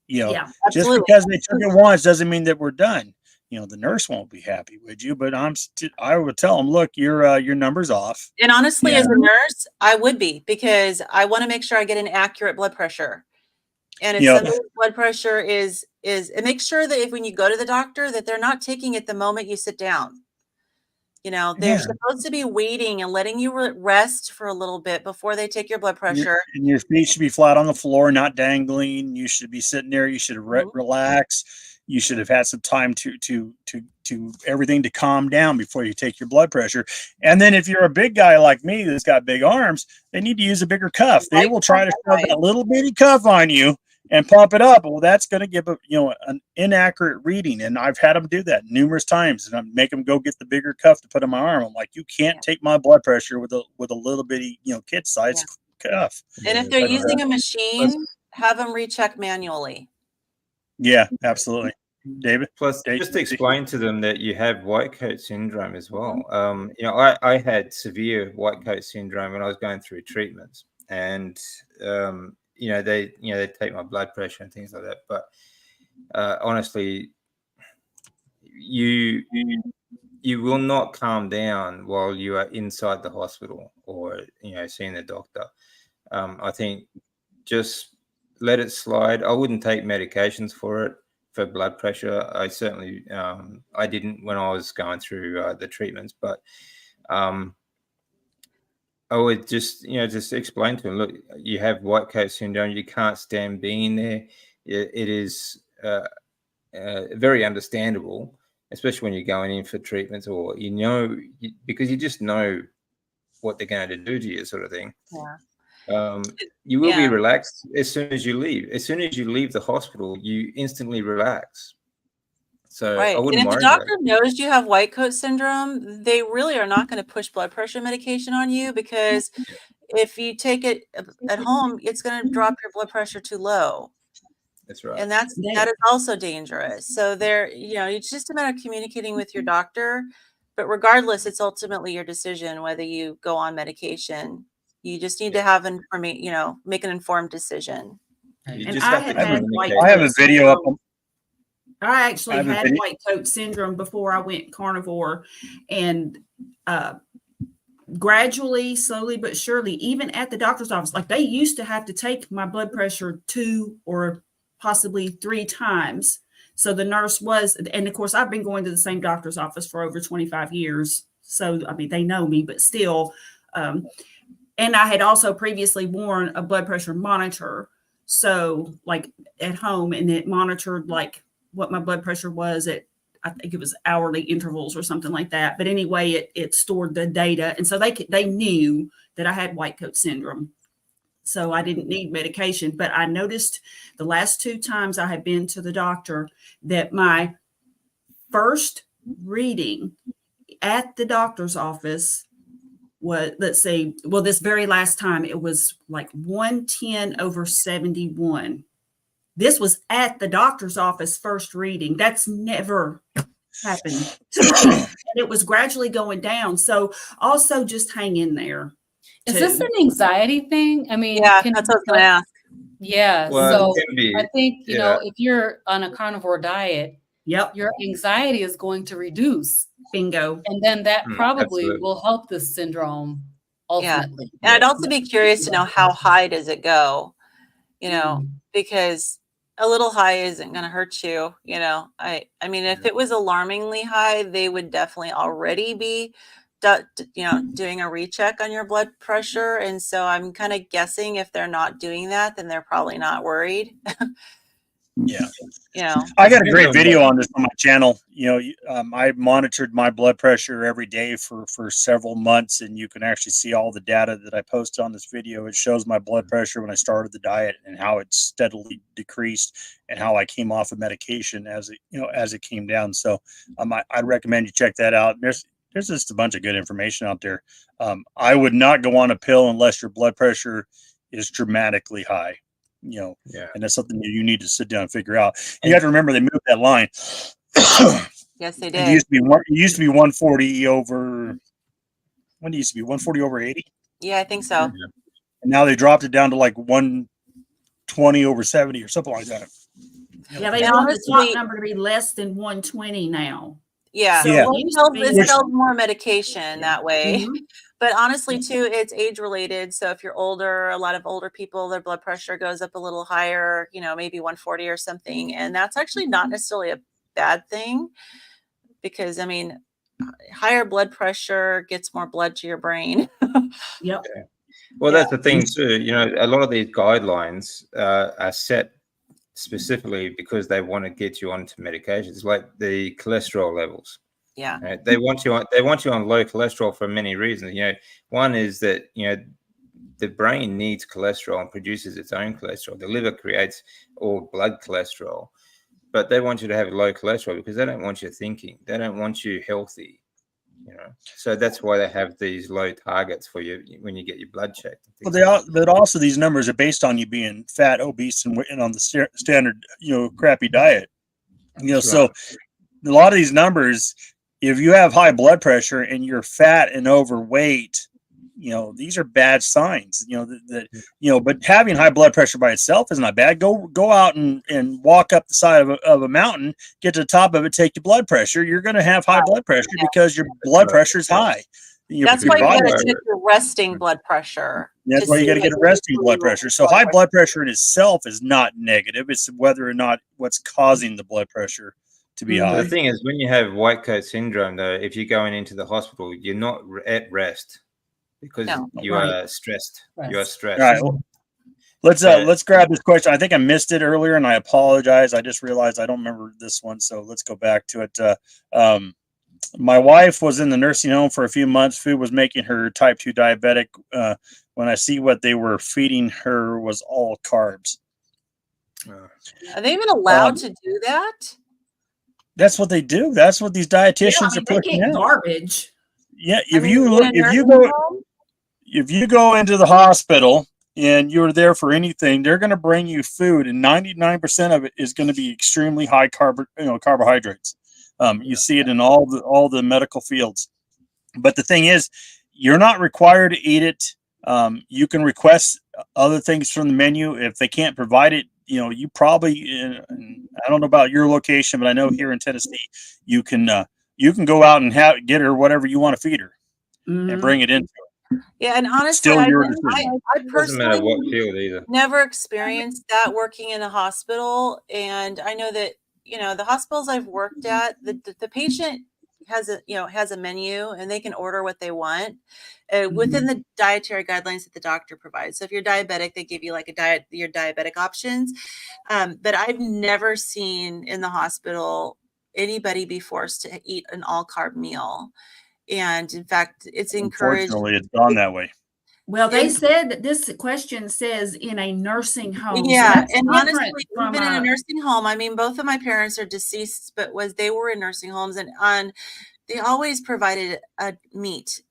yeah, Just Absolutely. because they took it once doesn't mean that we're done. The nurse won't be happy with you, but I would tell them, look, your number's off. And honestly, Yeah. as a nurse, I would be, because I want to make sure I get an accurate blood pressure. And if You know, somebody's blood pressure is, and make sure that when you go to the doctor, that they're not taking it the moment you sit down. They're Yeah. supposed to be waiting and letting you rest for a little bit before they take your blood pressure. And your feet should be flat on the floor, not dangling. You should be sitting there. You should Mhm. relax. you should have had some time to everything to calm down before you take your blood pressure. And then if you're a big guy like me that's got big arms, they need to use a bigger cuff. They will try to shove that little bitty cuff on you and pump it up. Well, that's going to give an inaccurate reading. And I've had them do that numerous times, and I make them go get the bigger cuff to put on my arm. I'm like, you can't take my blood pressure with a little bitty, kid size cuff. And if they're using a machine, have them recheck manually. Yeah, absolutely. David? Plus, just explain to them that you have white coat syndrome as well. I had severe white coat syndrome when I was going through treatments, and they take my blood pressure and things like that. But honestly, you will not calm down while you are inside the hospital or seeing the doctor. I think just let it slide. I wouldn't take medications for it. For blood pressure, I certainly I didn't when I was going through the treatments, but I would just explain to them, look, you have white coat syndrome, you can't stand being there. It is very understandable, especially when you're going in for treatments, or because you just know what they're going to do to you, sort of thing. Yeah. You will be relaxed as soon as you leave. As soon as you leave the hospital, you instantly relax. So right. I wouldn't and if worry the doctor knows you have white coat syndrome, they really are not going to push blood pressure medication on you, because if you take it at home, it's going to drop your blood pressure too low. That's right. And that is also dangerous. So it's just a matter of communicating with your doctor. But regardless, it's ultimately your decision whether you go on medication. You just need to have make an informed decision. I have a video up. I actually had white coat syndrome before I went carnivore, and gradually, slowly but surely, even at the doctor's office, like they used to have to take my blood pressure 2 or possibly 3 times. So the nurse and of course, I've been going to the same doctor's office for over 25 years. So, I mean, they know me, but still, and I had also previously worn a blood pressure monitor. So like at home, and it monitored like what my blood pressure was at, I think it was hourly intervals or something like that. But anyway, it stored the data. And so they knew that I had white coat syndrome. So I didn't need medication. But I noticed the last 2 times I had been to the doctor that my first reading at the doctor's office was, this very last time, it was like 110/71. This was at the doctor's office first reading. That's never happened to me. And it was gradually going down. So also just hang in there. Is this an anxiety thing? I mean, that's what I was going to ask. Yeah. Well, so I think, if you're on a carnivore diet, your anxiety is going to reduce. Bingo. And then that probably will help this syndrome ultimately. And I'd also be curious to know, how high does it go? Because a little high isn't going to hurt you. I mean, if it was alarmingly high, they would definitely already be, doing a recheck on your blood pressure. And so I'm kind of guessing if they're not doing that, then they're probably not worried. I got a great video on this on my channel. I monitored my blood pressure every day for several months, and you can actually see all the data that I posted on this video. It shows my blood pressure when I started the diet and how it steadily decreased, and how I came off of medication as it came down. So I'd recommend you check that out. There's just a bunch of good information out there. I would not go on a pill unless your blood pressure is dramatically high. And that's something that you need to sit down and figure out. You have to remember they moved that line. Yes, they did. It used to be 140 over. When did it used to be 140 over 80? Yeah, I think so. And now they dropped it down to like 120 over 70 or something like that. Yeah, they want the top number to be less than 120 now. Yeah, So it sells more medication that way. Mm-hmm. But honestly, too, it's age related. So if you're older, a lot of older people, their blood pressure goes up a little higher, maybe 140 or something. And that's actually not necessarily a bad thing, because, I mean, higher blood pressure gets more blood to your brain. Yep. Well, that's the thing, too. A lot of these guidelines are set specifically because they want to get you onto medications, like the cholesterol levels. Yeah. Right? They want you on low cholesterol for many reasons. One is that the brain needs cholesterol and produces its own cholesterol. The liver creates all blood cholesterol, but they want you to have low cholesterol because they don't want you thinking. They don't want you healthy. So that's why they have these low targets for you when you get your blood checked. But also these numbers are based on you being fat, obese, and on the standard, crappy diet. So a lot of these numbers, if you have high blood pressure and you're fat and overweight, these are bad signs. But having high blood pressure by itself is not bad. Go out and walk up the side of a mountain, get to the top of it, take your blood pressure. You're going to have high blood pressure because your blood pressure is high. That's why you got to check your resting blood pressure. That's why you got to get a resting blood pressure. So high blood pressure in itself is not negative. It's whether or not what's causing the blood pressure to be high. The thing is, when you have white coat syndrome, though, if you're going into the hospital, you're not at rest because you are stressed. You are stressed. All right. Well, let's grab this question. I think I missed it earlier, and I apologize. I just realized I don't remember this one, so let's go back to it. My wife was in the nursing home for a few months. Food was making her type 2 diabetic. When I see what they were feeding her was all carbs. Are they even allowed to do that? That's what they do. That's what these dietitians are pushing out. Garbage. Yeah, if you go into the hospital and you're there for anything, they're going to bring you food, and 99% of it is going to be extremely high carbohydrates. You see it in all the medical fields. But the thing is, you're not required to eat it. You can request other things from the menu. If they can't provide it, you probably, I don't know about your location, but I know here in Tennessee, you can go out and get her whatever you want to feed her and bring it into her. Yeah, and honestly, Still your I Doesn't matter what personally field either. never experienced that working in a hospital, and I know that the hospitals I've worked at, the patient has a menu and they can order what they want within the dietary guidelines that the doctor provides. So if you're diabetic, they give you like your diabetic options. But I've never seen in the hospital anybody be forced to eat an all carb meal. And in fact, it's encouraged. Unfortunately, it's gone that way. Well, they said that this question says in a nursing home. Yeah, so and honestly, even in a nursing home, I mean, both of my parents are deceased, but they were in nursing homes, and they always provided a meat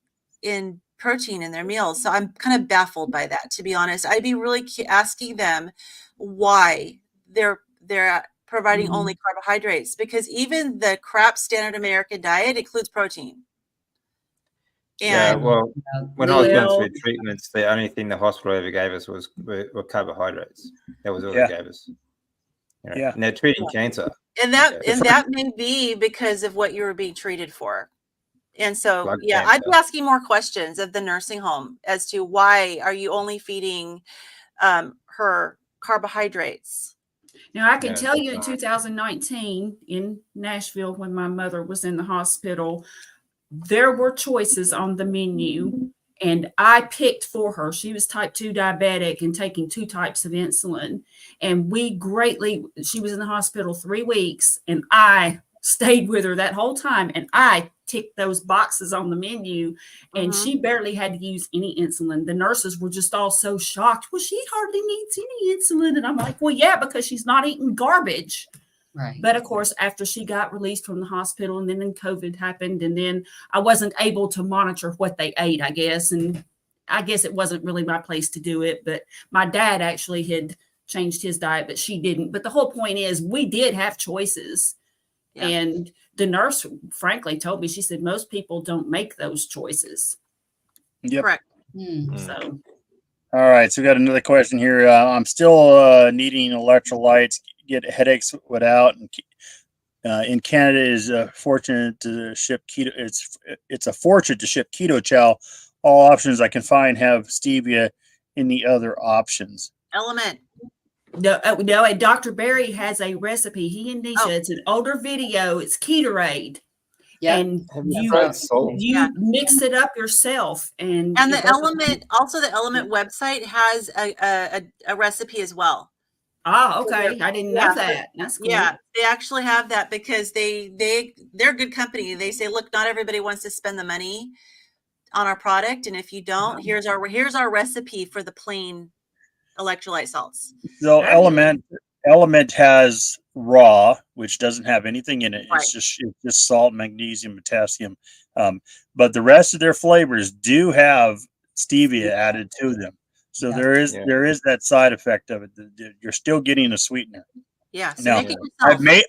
in protein in their meals. So I'm kind of baffled by that, to be honest. I'd be really asking them why they're providing only carbohydrates, because even the crap standard American diet includes protein. And when I was going through treatments, the only thing the hospital ever gave us were carbohydrates. That was all they gave us. And they're treating cancer. And that may be because of what you were being treated for. And so, I'd be asking more questions of the nursing home as to why are you only feeding her carbohydrates? Now, I can tell you in 2019 in Nashville, when my mother was in the hospital, there were choices on the menu, and I picked for her. She was type 2 diabetic and taking 2 types of insulin. And she was in the hospital 3 weeks, and I stayed with her that whole time. And I ticked those boxes on the menu, and she barely had to use any insulin. The nurses were just all so shocked. Well, she hardly needs any insulin. And I'm like, well, yeah, because she's not eating garbage. Right. But of course, after she got released from the hospital, and then COVID happened, and then I wasn't able to monitor what they ate, I guess. And I guess it wasn't really my place to do it. But my dad actually had changed his diet, but she didn't. But the whole point is we did have choices. Yeah. And the nurse, frankly, told me, she said, most people don't make those choices. Yep. Correct. So. All right. So we got another question here. I'm still needing electrolytes, get headaches without. And in Canada is fortunate to ship keto. It's a fortune to ship keto chow. All options I can find have stevia in the other options. Element. No, and Dr. Barry has a recipe. He and Nisha, it's an older video. It's Ketorade. Yeah. And you mix it up yourself. And the Element, also the Element website has a recipe as well. Ah, okay. I didn't know Yeah. that. That's cool. Yeah, they actually have that because they're a good company. They say, look, not everybody wants to spend the money on our product, and if you don't, here's our recipe for the plain electrolyte salts. So That is- Element has raw, which doesn't have anything in it. Right. It's just salt, magnesium, potassium. But the rest of their flavors do have stevia added to them. So Yeah. there is that side effect of it. You're still getting a sweetener. Yeah, so Now, make it yourself.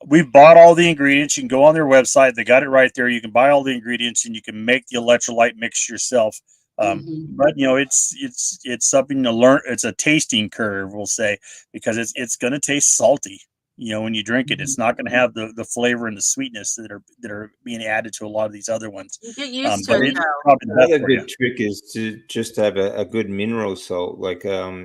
We've bought all the ingredients. You can go on their website. They got it right there. You can buy all the ingredients and you can make the electrolyte mix yourself. But it's something to learn. It's a tasting curve, we'll say, because it's going to taste salty. When you drink it, it's not going to have the flavor and the sweetness that are being added to a lot of these other ones. You get used to But it, it's though. probably the best Another for you. good trick is to just have a good mineral salt. Like, people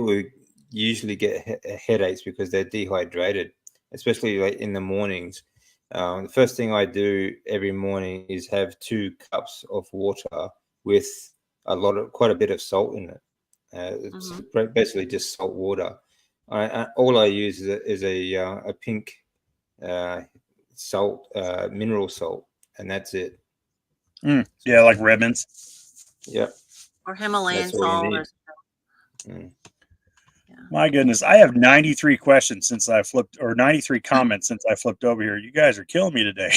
who usually get headaches because they're dehydrated, especially like in the mornings. The first thing I do every morning is have 2 cups of water with quite a bit of salt in it. It's basically just salt water. All I use is a pink salt, mineral salt, and that's it. Yeah, like ribbons. Yep. Or Himalayan That's all you salt. need. My goodness, I have 93 questions since I flipped, or 93 comments since I flipped over here. You guys are killing me today.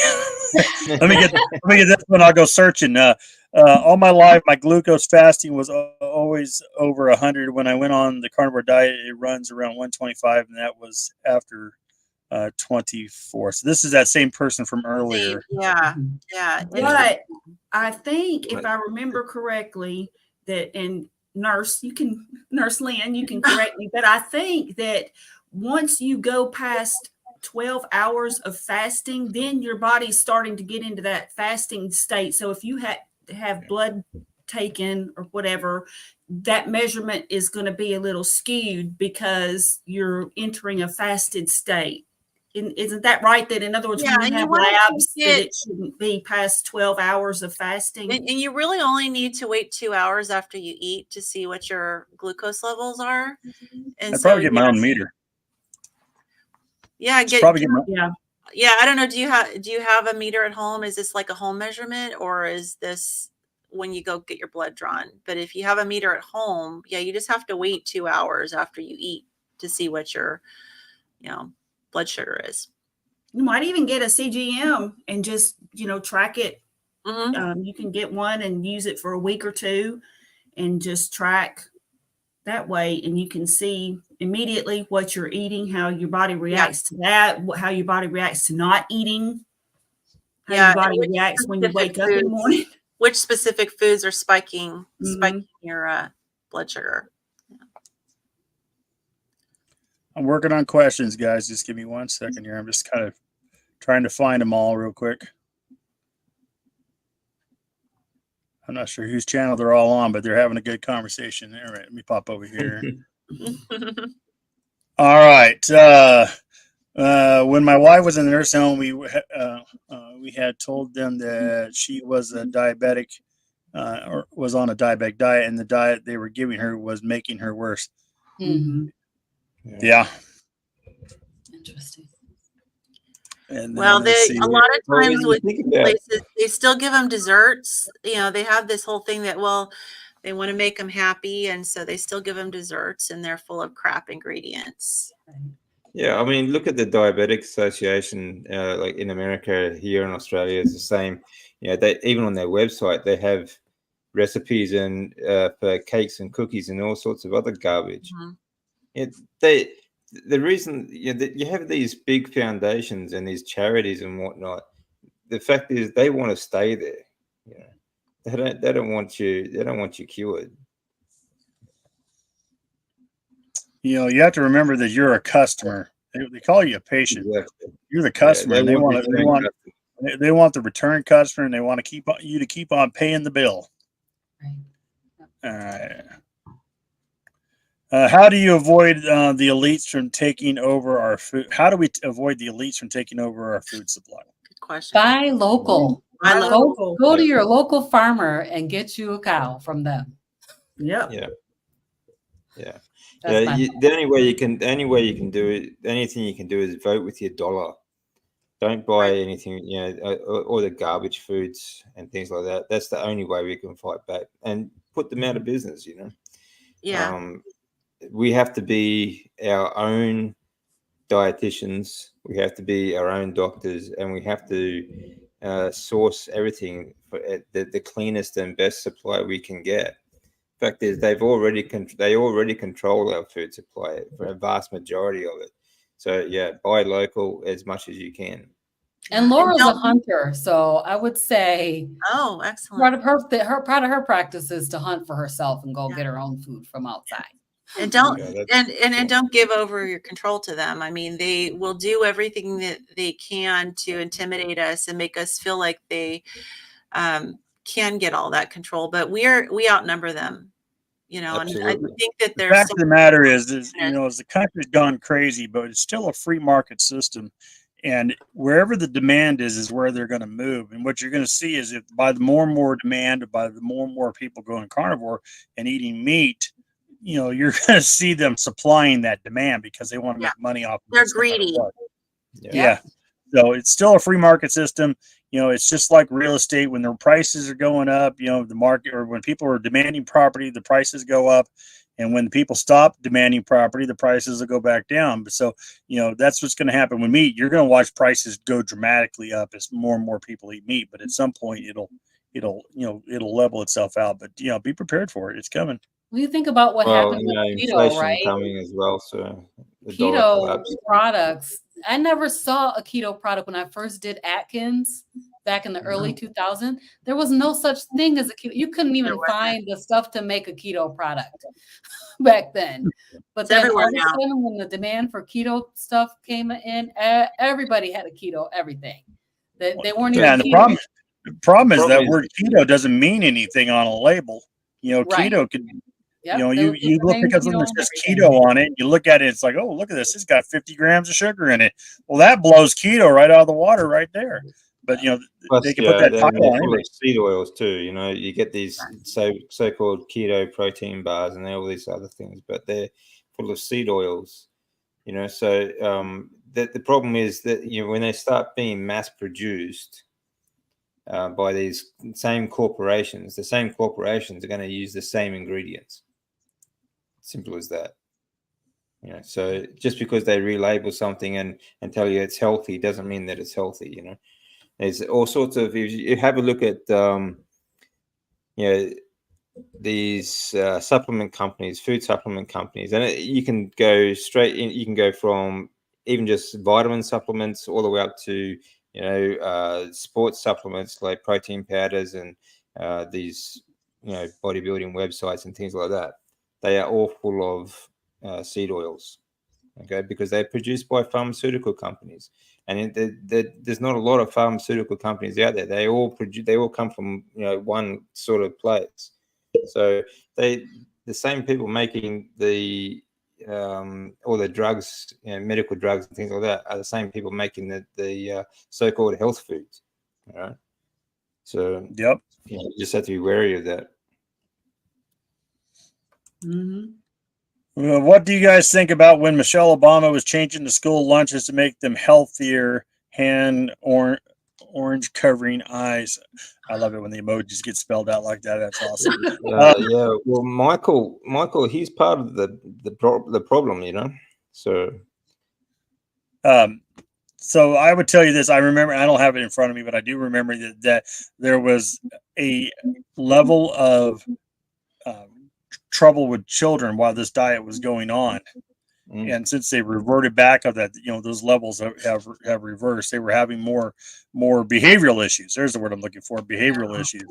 let me get this one. I'll go searching. All my life, my glucose fasting was always over 100. When I went on the carnivore diet, it runs around 125, and that was after 24. So this is that same person from earlier. Yeah. But I think if I remember correctly, and Nurse Lynn, you can correct me, but I think that once you go past 12 hours of fasting, then your body's starting to get into that fasting state. So if you have blood taken or whatever, that measurement is going to be a little skewed because you're entering a fasted state. Isn't that right? That in other words, when you have labs, that it shouldn't be past 12 hours of fasting. And you really only need to wait 2 hours after you eat to see what your glucose levels are. And I'd probably get my own meter. Yeah, Yeah. I don't know. Do you have a meter at home? Is this like a home measurement, or is this when you go get your blood drawn? But if you have a meter at home, you just have to wait 2 hours after you eat to see what your, blood sugar is. You might even get a CGM and just, track it. Mm-hmm. You can get one and use it for a week or two and just track that way. And you can see immediately what you're eating, how your body reacts to that, how your body reacts to not eating, how your body reacts when you wake up in the morning. Which specific foods are spiking your blood sugar. I'm working on questions, guys. Just give me 1 second here. I'm just kind of trying to find them all real quick. I'm not sure whose channel they're all on, but they're having a good conversation. All right, let me pop over here. All right. When my wife was in the nursing home, we had told them that she was a diabetic, or was on a diabetic diet, and the diet they were giving her was making her worse. Mm-hmm. Yeah. Interesting. And well, a lot of times with places, they still give them desserts. They have this whole thing that, they want to make them happy, and so they still give them desserts, and they're full of crap ingredients. Yeah, I mean, look at the Diabetic Association, like in America, here in Australia, it's the same. They even on their website they have recipes and for cakes and cookies and all sorts of other garbage. The reason you have these big foundations and these charities and whatnot, the fact is they want to stay there. They don't want you cured. You have to remember that you're a customer. They call you a patient. Exactly. You're the customer. Yeah, they want the return customer, and they want you to keep on paying the bill. Right. How do you avoid the elites from taking over our food? How do we avoid the elites from taking over our food supply? Good question. Buy local. Go to your local farmer and get you a cow from them. Yep. Yeah. That's my the only way you can do it, anything you can do is vote with your dollar. Don't buy anything, or the garbage foods and things like that. That's the only way we can fight back and put them out of business. Yeah. We have to be our own dietitians. We have to be our own doctors, and we have to source everything for the cleanest and best supply we can get. Fact is, they already control our food supply for a vast majority of it. So yeah, buy local as much as you can. And Laura's a hunter, so I would say excellent. Part of her practice is to hunt for herself and go get her own food from outside. And don't give over your control to them. I mean, they will do everything that they can to intimidate us and make us feel like they can get all that control, but we outnumber them. And I think that the fact of the matter is, as the country's gone crazy, but it's still a free market system. And wherever the demand is where they're going to move. And what you're going to see is if by the more and more demand, by the more and more people going carnivore and eating meat, you're going to see them supplying that demand because they want to make money off of it. They're greedy. Yeah. So it's still a free market system. It's just like real estate. When the prices are going up, the market, or when people are demanding property, the prices go up. And when people stop demanding property, the prices will go back down. So, that's what's going to happen with meat. You're going to watch prices go dramatically up as more and more people eat meat. But at some point, it'll level itself out. But be prepared for it. It's coming. When you think about what happened with keto, right? Coming as well. So keto products. I never saw a keto product when I first did Atkins back in the early 2000s. There was no such thing as a keto. You couldn't even find the stuff to make a keto product back then. But then all of a sudden, when the demand for keto stuff came in, everybody had a keto everything. They weren't even. And the problem is that word keto doesn't mean anything on a label. Keto could. Yep, you look at something that says keto on it, you look at it, it's like, oh, look at this. It's got 50 grams of sugar in it. Well, that blows keto right out of the water right there. But, plus, they can put that title on full of seed oils too. You get these so-called keto protein bars and all these other things, but they're full of seed oils, So the problem is that, when they start being mass produced, by these same corporations, the same corporations are going to use the same ingredients. Simple as that. So just because they relabel something and tell you it's healthy doesn't mean that it's healthy. There's all sorts of. If you have a look at these supplement companies, food supplement companies, and you can go straight in. You can go from even just vitamin supplements all the way up to sports supplements like protein powders and these bodybuilding websites and things like that. They are all full of seed oils, because they're produced by pharmaceutical companies, and there's not a lot of pharmaceutical companies out there. They all come from one sort of place. So the same people making all the drugs, medical drugs and things like that, are the same people making the so-called health foods. All right. So yep, you just have to be wary of that. Mm-hmm. Well, what do you guys think about when Michelle Obama was changing the school lunches to make them healthier, orange covering eyes? I love it when the emojis get spelled out like that. That's awesome. Yeah. Well, Michael, he's part of the problem, So. So I would tell you this. I remember. I don't have it in front of me, but I do remember that there was a level of trouble with children while this diet was going on. And since they reverted back of that, those levels have reversed. They were having more behavioral issues. There's the word I'm looking for, behavioral issues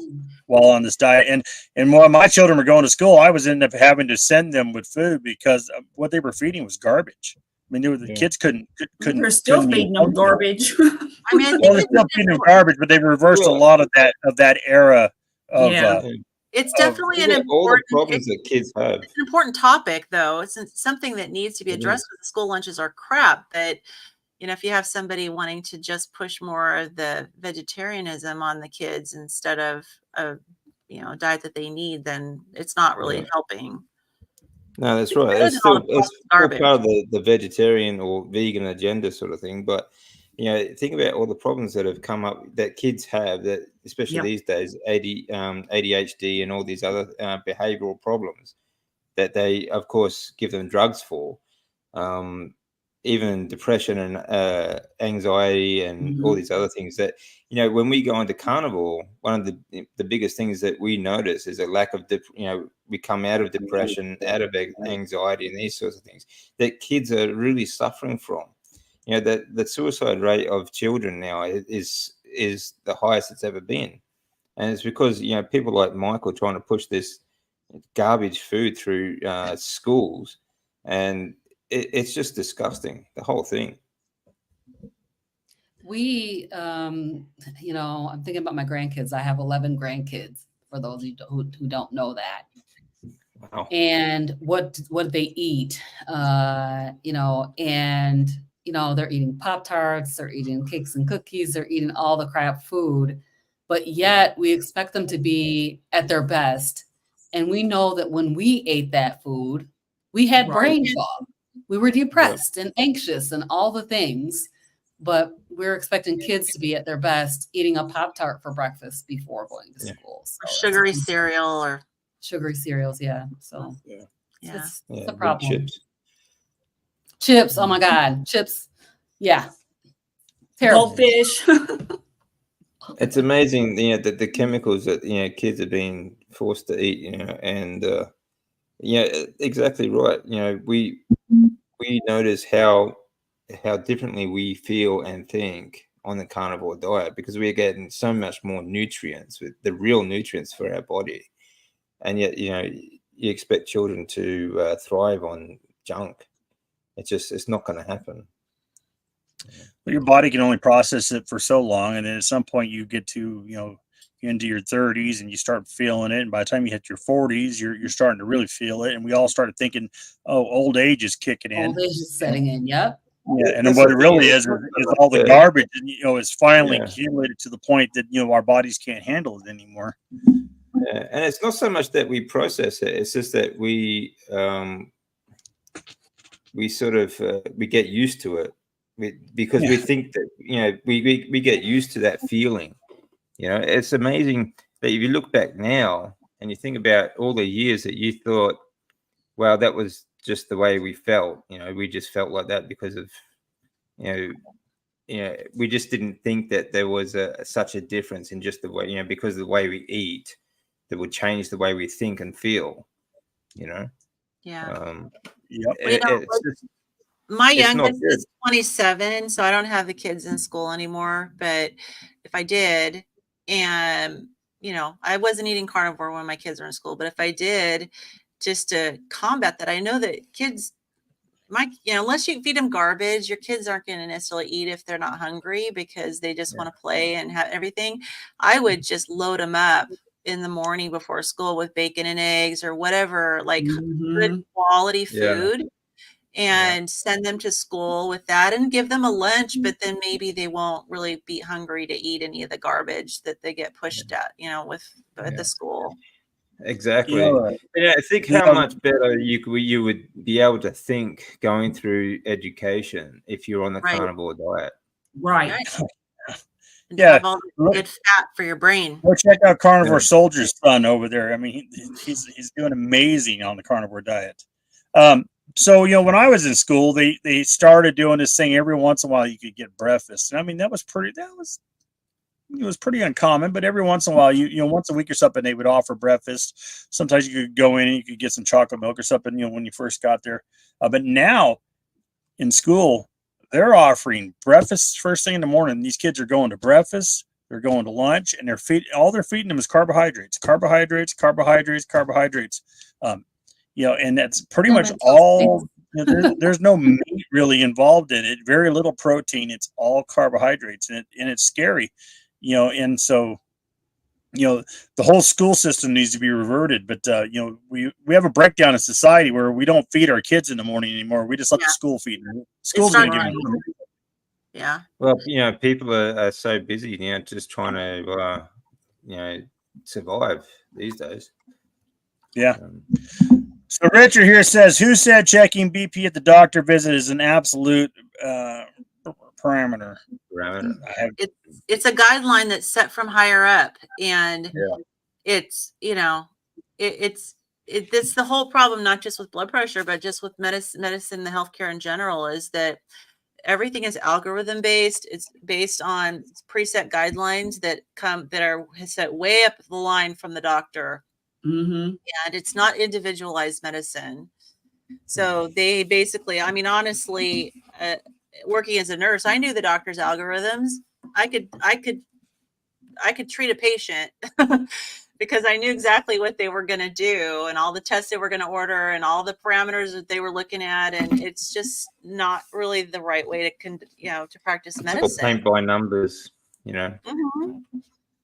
while on this diet. And while my children were going to school, I was ended up having to send them with food because what they were feeding was garbage. I mean, the kids couldn't. They're still feeding them garbage. I mean, well, they're still feeding them garbage, but they reversed a lot of that era of. It's definitely all the problems that kids have. It's an important topic, though. It's something that needs to be addressed. The school lunches are crap, but if you have somebody wanting to just push more of the vegetarianism on the kids instead of a diet that they need, then it's not really helping. No, that's right. Good It's still all it's still garbage. part of the vegetarian or vegan agenda sort of thing. But think about all the problems that have come up that kids have, that especially Yep. these days, ADHD and all these other behavioral problems that they, of course, give them drugs for. Even depression and anxiety and all these other things that, when we go into carnivore, one of the biggest things that we notice is a lack of, we come out of depression, out of anxiety and these sorts of things that kids are really suffering from. That the suicide rate of children now is the highest it's ever been. And it's because, people like Michael trying to push this garbage food through schools, and it's just disgusting, the whole thing. We, I'm thinking about my grandkids. I have 11 grandkids, for those of you who don't know that. Wow. And what they eat, and they're eating Pop-Tarts, they're eating cakes and cookies, they're eating all the crap food, but yet we expect them to be at their best. And we know that when we ate that food, we had brain fog. We were depressed and anxious and all the things, but we're expecting kids to be at their best eating a Pop-Tart for breakfast before going to school. So Sugary cereal or sugary cereals, yeah. So yeah. it's a problem. Chips. Oh my God, chips. Yeah. Terrible. Goldfish. It's amazing, that the chemicals that kids are being forced to eat, and exactly right. We notice how differently we feel and think on the carnivore diet, because we're getting so much more nutrients, with the real nutrients for our body, and yet you expect children to thrive on junk. It's not going to happen. Well, your body can only process it for so long, and then at some point you get to into your 30s and you start feeling it, and by the time you hit your 40s, you're starting to really feel it. And we all started thinking, oh, old age is kicking in. Old age is setting in. Yep. Yeah, and then what it really is all the garbage, and is finally accumulated to the point that our bodies can't handle it anymore. Yeah, and it's not so much that we process it; it's just that we sort of we get used to it, because we think that we get used to that feeling. It's amazing that if you look back now and you think about all the years that you thought, wow, that was just the way we felt. We just felt like that because of we just didn't think that there was such a difference in just the way, because of the way we eat, that would change the way we think and feel. Yeah. My youngest is 27, so I don't have the kids in school anymore. But if I did, and I wasn't eating carnivore when my kids were in school, but if I did, just to combat that, I know that kids, unless you feed them garbage, your kids aren't going to necessarily eat if they're not hungry, because they just want to play and have everything. I would just load them up in the morning before school with bacon and eggs or whatever, like good quality food. And send them to school with that and give them a lunch, but then maybe they won't really be hungry to eat any of the garbage that they get pushed at, at the school. Exactly. I think how much better you would be able to think going through education if you're on the carnivore diet. Right. And have all the good fat for your brain. Well, check out Carnivore Soldier's son over there. I mean, he's doing amazing on the carnivore diet. So, when I was in school, they started doing this thing every once in a while. You could get breakfast. And I mean, it was pretty uncommon, but every once in a while, once a week or something, they would offer breakfast. Sometimes you could go in and you could get some chocolate milk or something, when you first got there. But now in school, they're offering breakfast first thing in the morning. These kids are going to breakfast, they're going to lunch, and they're feeding them is carbohydrates. And that's pretty much all. There's no meat really involved in it. Very little protein. It's all carbohydrates, and it's scary, And so, the whole school system needs to be reverted. But we have a breakdown in society where we don't feed our kids in the morning anymore. We just let the school feed them. School's going to give them. Yeah. Well, people are so busy, just trying to, survive these days. Yeah. So Richard here says, who said checking BP at the doctor visit is an absolute parameter? It's a guideline that's set from higher up, and it's it's the whole problem, not just with blood pressure, but just with medicine, the healthcare in general, is that everything is algorithm based. It's based on preset guidelines that are set way up the line from the doctor, and it's not individualized medicine. So they basically, I mean, honestly, working as a nurse, I knew the doctor's algorithms. I could treat a patient because I knew exactly what they were going to do and all the tests they were going to order and all the parameters that they were looking at. And it's just not really the right way to practice medicine. Paint by numbers, Mm-hmm.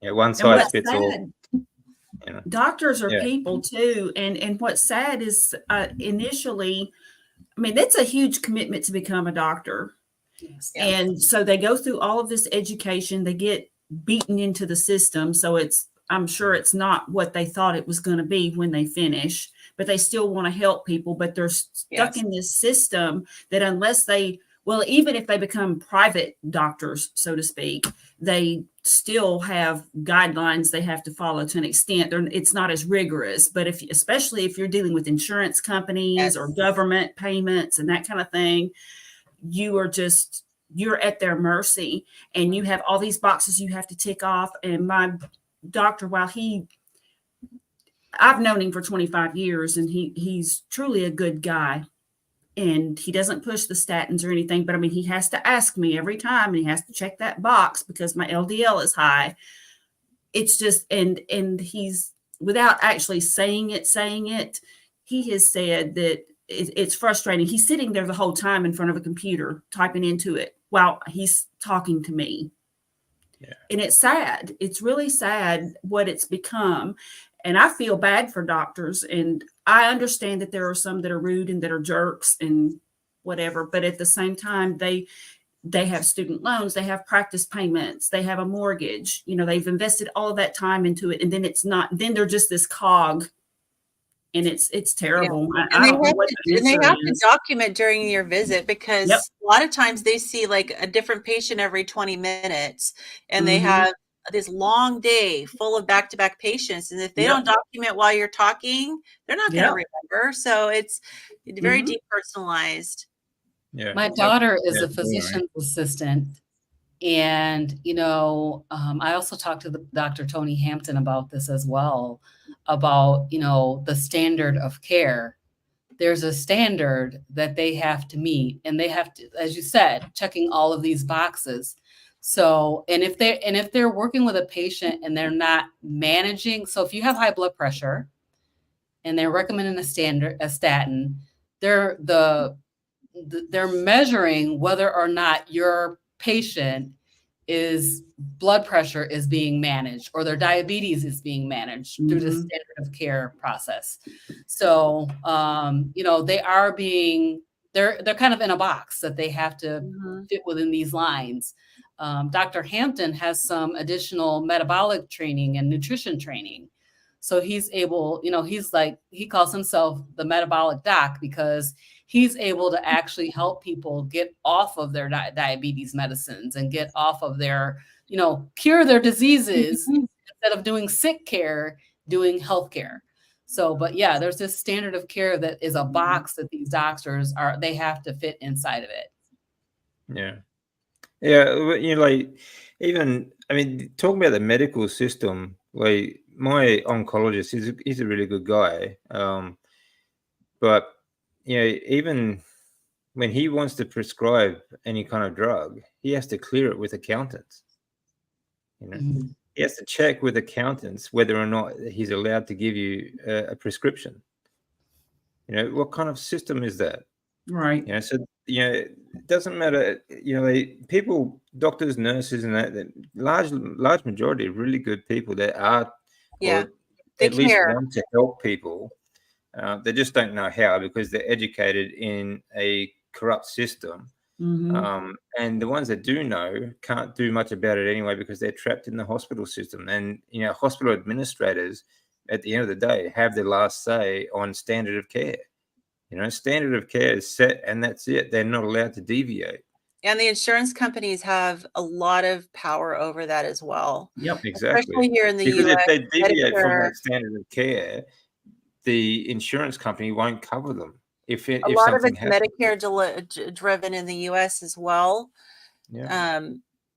Yeah, one size fits all. Doctors are people too. And what's sad is initially, I mean, that's a huge commitment to become a doctor. Yes. And so they go through all of this education, they get beaten into the system. So I'm sure it's not what they thought it was going to be when they finish, but they still want to help people, but they're stuck in this system that even if they become private doctors, so to speak, they still have guidelines they have to follow to an extent. It's not as rigorous, but especially if you're dealing with insurance companies or government payments and that kind of thing, you're at their mercy, and you have all these boxes you have to tick off. And my doctor, I've known him for 25 years, and he's truly a good guy. And he doesn't push the statins or anything, but I mean, he has to ask me every time, and he has to check that box because my LDL is high. It's just, and he's, without actually saying it, he has said that it's frustrating. He's sitting there the whole time in front of a computer typing into it while he's talking to me. Yeah. And it's sad. It's really sad what it's become. And I feel bad for doctors, and I understand that there are some that are rude and that are jerks and whatever, but at the same time, they have student loans, they have practice payments, they have a mortgage, they've invested all of that time into it. And then then they're just this cog, and it's terrible. Yeah. And they have to document during your visit, because a lot of times they see like a different patient every 20 minutes, and they have this long day full of back-to-back patients. And if they don't document while you're talking, they're not going to remember. So it's very depersonalized. Yeah. My daughter is a physician's assistant. And, I also talked to Dr. Tony Hampton about this as well, about, the standard of care. There's a standard that they have to meet, and they have to, as you said, checking all of these boxes. So, and if they're working with a patient and they're not managing, so if you have high blood pressure and they're recommending a statin, they're measuring whether or not your patient blood pressure is being managed, or their diabetes is being managed through the standard of care process. So, they're kind of in a box that they have to fit within these lines. Dr. Hampton has some additional metabolic training and nutrition training. So he's able, he calls himself the metabolic doc, because he's able to actually help people get off of their diabetes medicines and get off of their, cure their diseases instead of doing sick care, doing healthcare. So, but yeah, there's this standard of care that is a box that these doctors they have to fit inside of it. Yeah. Yeah. Even, talking about the medical system, like my oncologist, he's a really good guy. But, even when he wants to prescribe any kind of drug, he has to clear it with accountants. He has to check with accountants whether or not he's allowed to give you a prescription. What kind of system is that? Right. So, it doesn't matter, people, doctors, nurses, and that large majority of really good people that are, or at least want to help people. They just don't know how, because they're educated in a corrupt system. And the ones that do know can't do much about it anyway, because they're trapped in the hospital system. And, hospital administrators, at the end of the day, have the last say on standard of care. Standard of care is set, and that's it. They're not allowed to deviate. And the insurance companies have a lot of power over that as well. Yep. Exactly. Especially here in the Because US. if they deviate from Medicare, that standard of care, the insurance company won't cover them. If a lot of something it's happens. Medicare driven in the US as well. Yeah.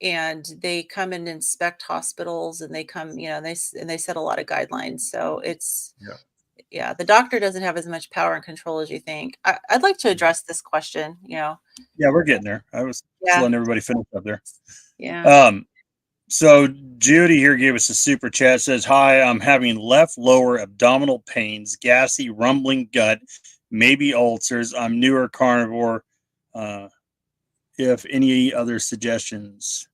And they come and inspect hospitals, and they come, and they set a lot of guidelines. So it's, the doctor doesn't have as much power and control as you think. I'd like to address this question, Yeah, we're getting there. I was just letting everybody finish up there. Yeah. So Judy here gave us a super chat. Says, "Hi, I'm having left lower abdominal pains, gassy, rumbling gut, maybe ulcers. I'm newer carnivore. If any other suggestions?"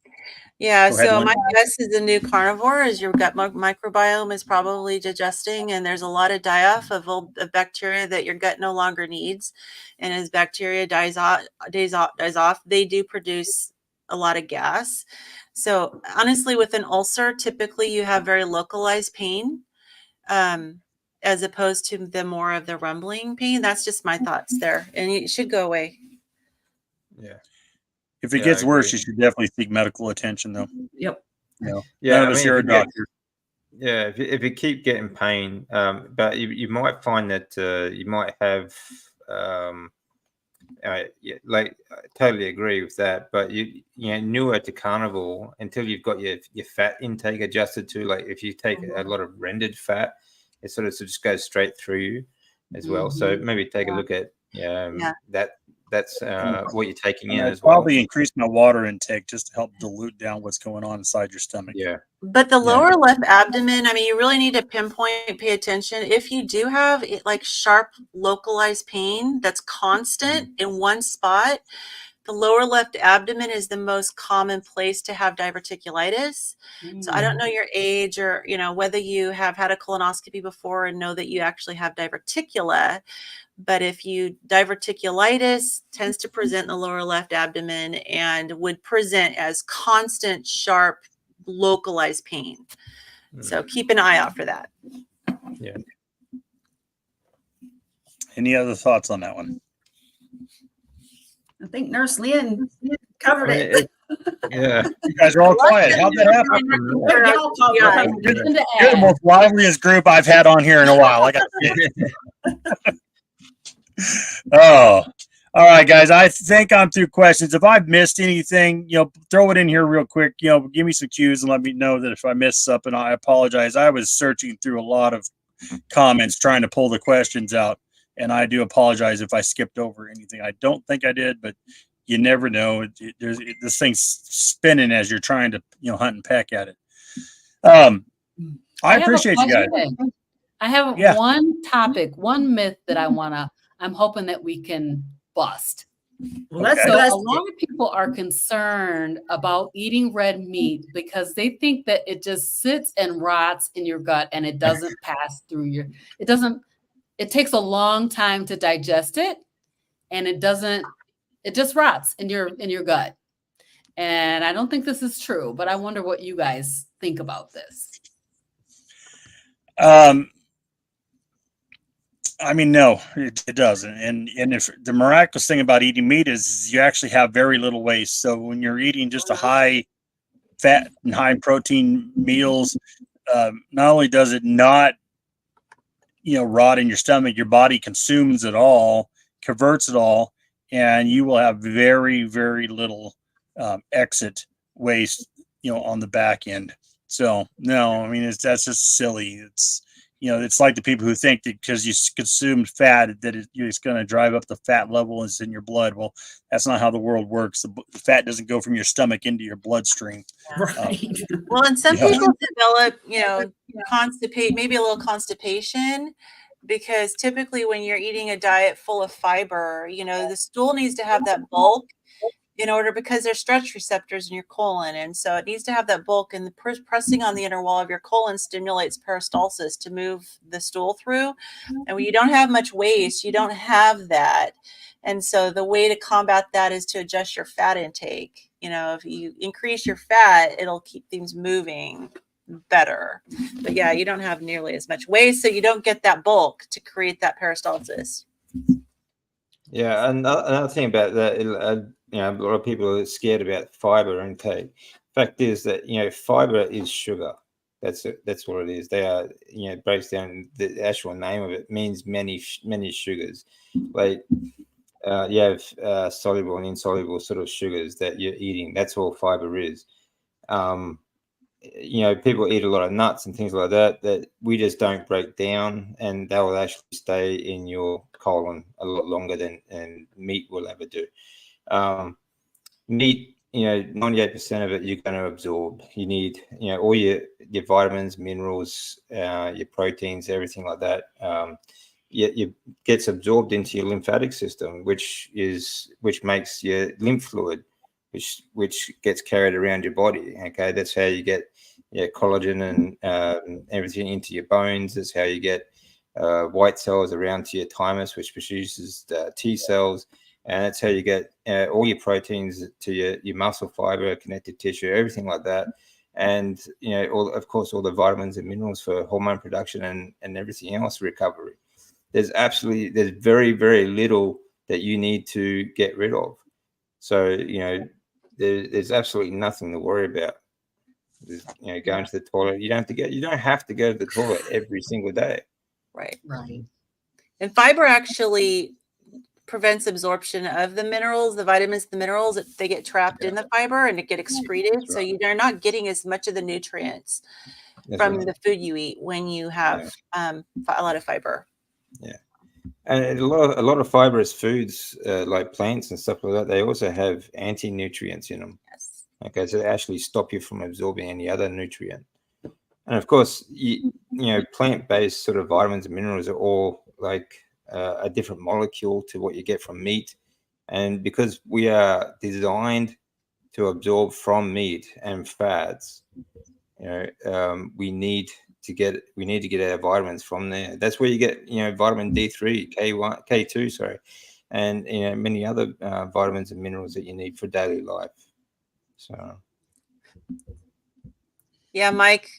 Yeah, Go ahead, so Lynn. my guess is the new carnivore is your gut microbiome is probably digesting, and there's a lot of die-off of bacteria that your gut no longer needs. And as bacteria dies off, they do produce a lot of gas. So honestly, with an ulcer, typically you have very localized pain, as opposed to the more of the rumbling pain. That's just my thoughts there, and it should go away. Yeah. If it gets worse, you should definitely seek medical attention, though. Yep. None of us I mean, here are doctors. If you keep getting pain, but you might find that you might have, like, I totally agree with that. But newer to carnivore, until you've got your fat intake adjusted to, like, if you take a lot of rendered fat, it sort of just goes straight through you as well. So maybe take a look at that's what you're taking in as well. Probably increase my water intake just to help dilute down what's going on inside your stomach. Yeah. But the lower left abdomen, I mean, you really need to pay attention. If you do have like sharp localized pain that's constant in one spot, the lower left abdomen is the most common place to have diverticulitis. So I don't know your age or, whether you have had a colonoscopy before and know that you actually have diverticula. But if diverticulitis tends to present in the lower left abdomen and would present as constant, sharp, localized pain. So keep an eye out for that. Yeah. Any other thoughts on that one? I think Nurse Lynn covered it. Yeah. You guys are all quiet. How'd that happen? You're the most liveliest group I've had on here in a while. I got Oh, all right, guys. I think I'm through questions. If I've missed anything, throw it in here real quick. Give me some cues and let me know that if I missed something. I apologize. I was searching through a lot of comments trying to pull the questions out, and I do apologize if I skipped over anything. I don't think I did, but you never know. This thing's spinning as you're trying to hunt and peck at it. I appreciate you guys. I have one topic, one myth that I'm hoping that we can bust. Well, that's so a lot of people are concerned about eating red meat because they think that it just sits and rots in your gut and it doesn't pass through it takes a long time to digest it, and it just rots in your gut. And I don't think this is true, but I wonder what you guys think about this. I mean, no, it doesn't. And if the miraculous thing about eating meat is you actually have very little waste. So when you're eating just a high fat and high protein meals, not only does it not, rot in your stomach, your body consumes it all, converts it all, and you will have very, very little exit waste, on the back end. So no, I mean, that's just silly. It's like the people who think that because you consumed fat that it's going to drive up the fat level that's in your blood. Well, that's not how the world works. The fat doesn't go from your stomach into your bloodstream. Right. Well, and some people develop, maybe a little constipation, because typically when you're eating a diet full of fiber, the stool needs to have that bulk because there's stretch receptors in your colon. And so it needs to have that bulk, and the pressing on the inner wall of your colon stimulates peristalsis to move the stool through. And when you don't have much waste, you don't have that. And so the way to combat that is to adjust your fat intake. If you increase your fat, it'll keep things moving. better. But yeah, you don't have nearly as much waste, so you don't get that bulk to create that peristalsis. Yeah, and another thing about that, you know, a lot of people are scared about fiber intake. Fact is that, you know, fiber is sugar. That's it. That's what it is. They are, you know, it breaks down, the actual name of it means many sugars. Like you have soluble and insoluble sort of sugars that you're eating. That's all fiber is. You know, people eat a lot of nuts and things like that that we just don't break down, and they will actually stay in your colon a lot longer than meat will ever do. Meat, you know, 98% of it you're going to absorb. You need, you know, all your vitamins, minerals, your proteins, everything like that. It gets absorbed into your lymphatic system, which makes your lymph fluid, which gets carried around your body. Okay, that's how you get collagen and everything into your bones. That's how you get white cells around to your thymus, which produces T cells, and that's how you get all your proteins to your muscle fiber, connective tissue, everything like that. And you know, of course, all the vitamins and minerals for hormone production and everything else recovery. There's very, very little that you need to get rid of. So, you know, there's absolutely nothing to worry about. You know, going to the toilet, you don't have to go to the toilet every single day. Right. Right. And fiber actually prevents absorption of the minerals, the vitamins, the minerals. They get trapped in the fiber and it get excreted. That's So right. you're not getting as much of the nutrients That's from right. the food you eat when you have a lot of fiber. Yeah. And a lot of fibrous foods like plants and stuff like that, they also have anti-nutrients in them. Yes. Okay, so they actually stop you from absorbing any other nutrient. And of course, you know, plant-based sort of vitamins and minerals are all like a different molecule to what you get from meat. And because we are designed to absorb from meat and fats, you know, we need to get our vitamins from there. That's where you get, you know, vitamin D3, K1, K2, sorry, and you know, many other vitamins and minerals that you need for daily life. So Yeah, Mike,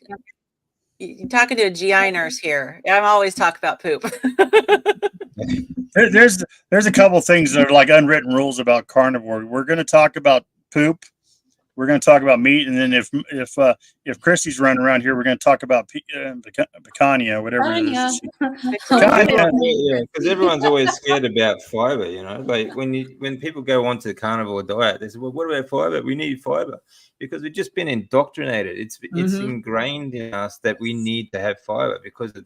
you're talking to a GI nurse here. I'm always talking about poop. There's a couple things that are like unwritten rules about carnivore. We're going to talk about poop. We're going to talk about meat, and then if Christy's running around here, we're going to talk about picanha, whatever it is. yeah, because everyone's always scared about fiber. You know, like when people go onto the carnivore diet, they say, "Well, what about fiber? We need fiber," because we've just been indoctrinated. It's ingrained in us that we need to have fiber because of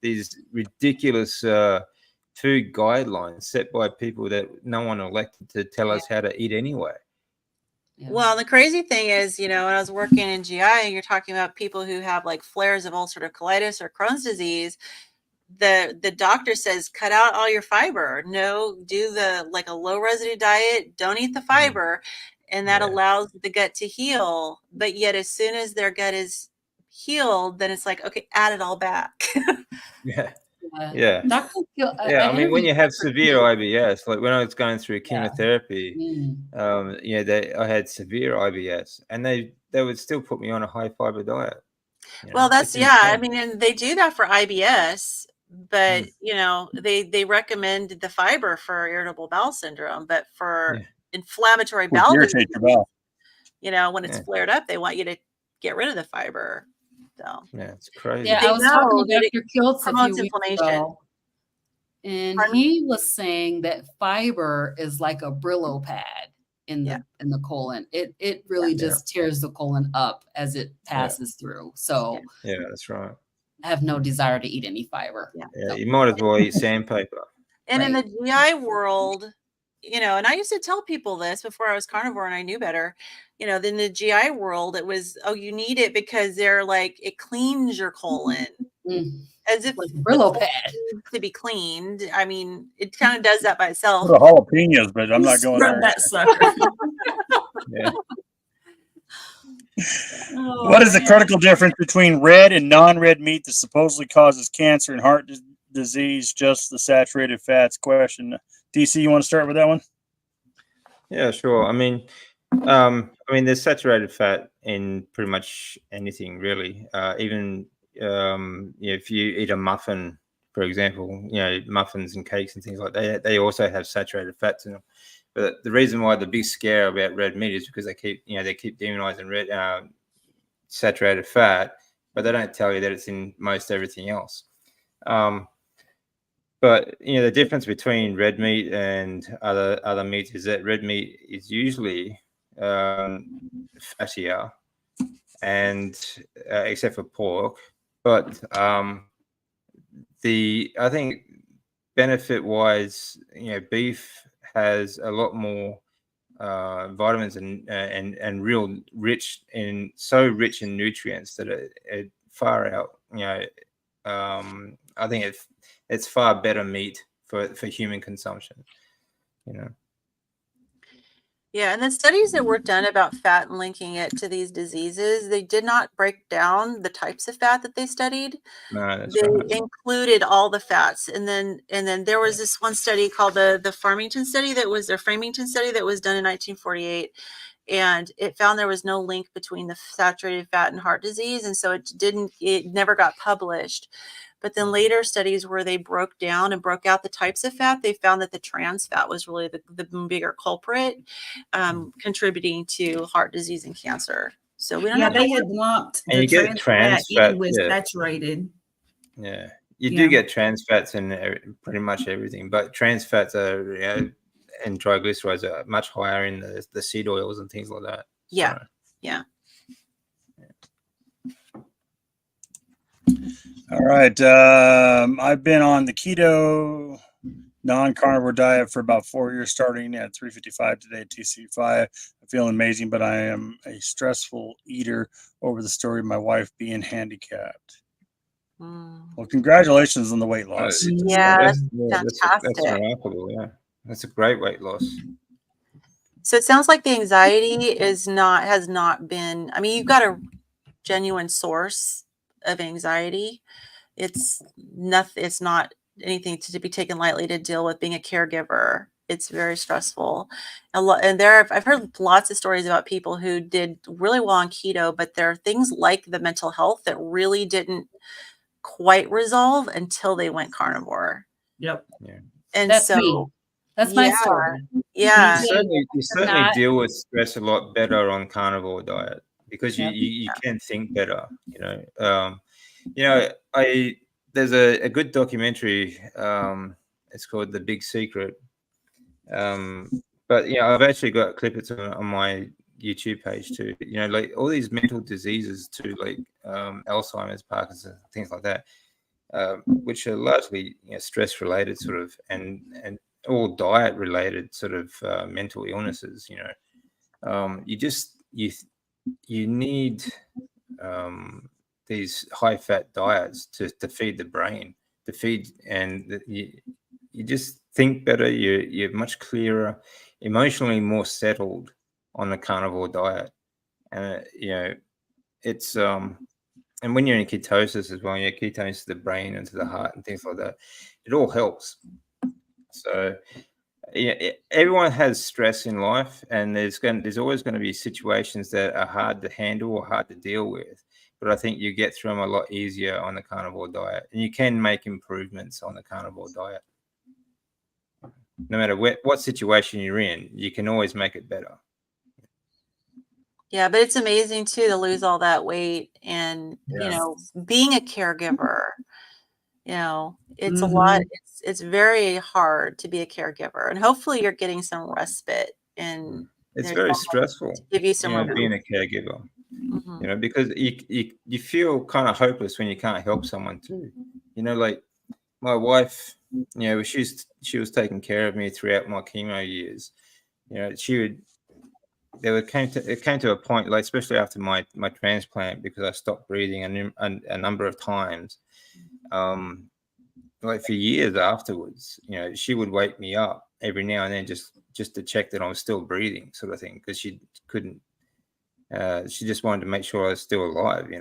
these ridiculous food guidelines set by people that no one elected to tell us how to eat anyway. Yeah. Well, the crazy thing is, you know, when I was working in GI, you're talking about people who have like flares of ulcerative colitis or Crohn's disease. The doctor says, cut out all your fiber. No, do like a low residue diet. Don't eat the fiber. And that allows the gut to heal. But yet as soon as their gut is healed, then it's like, okay, add it all back. Yeah. I mean, when you have severe IBS, like when I was going through chemotherapy, you know, I had severe IBS, and they would still put me on a high fiber diet. You know? Well, that's I mean, and they do that for IBS, but you know, they recommend the fiber for irritable bowel syndrome, but for inflammatory bowel disease, you know, when it's flared up, they want you to get rid of the fiber. So it's crazy. Yeah, I was talking to Dr. Kiltz a few weeks ago, and he was saying that fiber is like a Brillo pad in the colon. It really just tears the colon up as it passes through. So that's right. I have no desire to eat any fiber. You might as well eat sandpaper. And in the GI world, you know, and I used to tell people this before I was carnivore and I knew better, you know, in the GI world, it was, oh, you need it because they're like, it cleans your colon. As if like Brillo pad to be cleaned. I mean, it kind of does that by itself. The jalapenos, but I'm not going there. That sucker. What is the critical difference between red and non-red meat that supposedly causes cancer and heart disease? Just the saturated fats question. DC, you want to start with that one? Yeah, sure. I mean, I mean, there's saturated fat in pretty much anything, really. Even if you eat a muffin, for example, muffins and cakes and things like that, they also have saturated fats in them. But the reason why the big scare about red meat is because they keep demonizing red saturated fat, but they don't tell you that it's in most everything else. But the difference between red meat and other meats is that red meat is usually fattier, and except for pork. But I think benefit-wise, beef has a lot more vitamins and real rich in nutrients that it far out. I think it's far better meat for human consumption. Yeah, and the studies that were done about fat and linking it to these diseases, they did not break down the types of fat that they studied. No, that's They right. included all the fats, and then there was this one study called the Farmington study that was done in 1948, and it found there was no link between the saturated fat and heart disease, and so it never got published. But then later studies where they broke out the types of fat, they found that the trans fat was really the bigger culprit, contributing to heart disease and cancer. So we don't Yeah, have they had lumped And the you get trans fat in with yeah. saturated. Yeah, you Yeah. do get trans fats in pretty much everything, but trans fats are and triglycerides are much higher in the seed oils and things like that. Yeah. So, Yeah. All right. I've been on the keto non-carnivore diet for about 4 years, starting at 355 today, TC5. I feel amazing, but I am a stressful eater over the story of my wife being handicapped. Well, congratulations on the weight loss. Yeah, that's fantastic. remarkable. Yeah, that's a great weight loss. So it sounds like the anxiety has not been, I mean, you've got a genuine source of anxiety. It's not anything to be taken lightly to deal with being a caregiver. It's very stressful. And I've heard lots of stories about people who did really well on keto, but there are things like the mental health that really didn't quite resolve until they went carnivore. Yep. Yeah. And That's so me. That's my story. Yeah. You certainly not- deal with stress a lot better on carnivore diet because Yep. you can think better. There's a good documentary. It's called The Big Secret. But I've actually got a clip. It's on my YouTube page too. Like all these mental diseases too, like Alzheimer's, Parkinson's, things like that, which are largely stress related, sort of, and all diet related sort of mental illnesses. You need these high fat diets to feed the brain, you just think better. You're much clearer, emotionally more settled on the carnivore diet, and it's and when you're in ketosis as well, ketones to the brain and to the heart and things like that, it all helps. So everyone has stress in life, and there's always going to be situations that are hard to handle or hard to deal with. But I think you get through them a lot easier on the carnivore diet, and you can make improvements on the carnivore diet. No matter what situation you're in, you can always make it better. Yeah, but it's amazing too to lose all that weight and being a caregiver. It's a lot. It's very hard to be a caregiver, and hopefully you're getting some respite. And it's very stressful. Give you some being a caregiver. Because you feel kind of hopeless when you can't help someone too. Like my wife, she was taking care of me throughout my chemo years. It came to a point, like especially after my transplant, because I stopped breathing a number of times. Like for years afterwards, she would wake me up every now and then just to check that I was still breathing, sort of thing, because she couldn't. She just wanted to make sure I was still alive.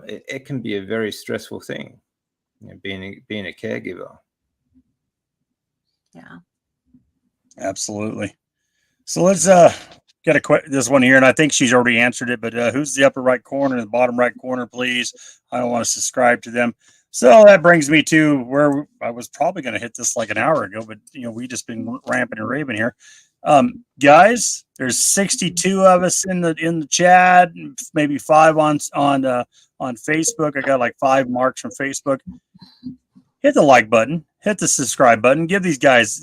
It can be a very stressful thing, being a caregiver. Yeah, Absolutely. So let's Got this one here, and I think she's already answered it. But who's the upper right corner and the bottom right corner, please? I don't want to subscribe to them. So that brings me to where I was probably going to hit this like an hour ago, but we just been ramping and raving here. Guys, there's 62 of us in the chat, maybe 5 on Facebook. I got like 5 marks from Facebook. Hit the like button, hit the subscribe button, give these guys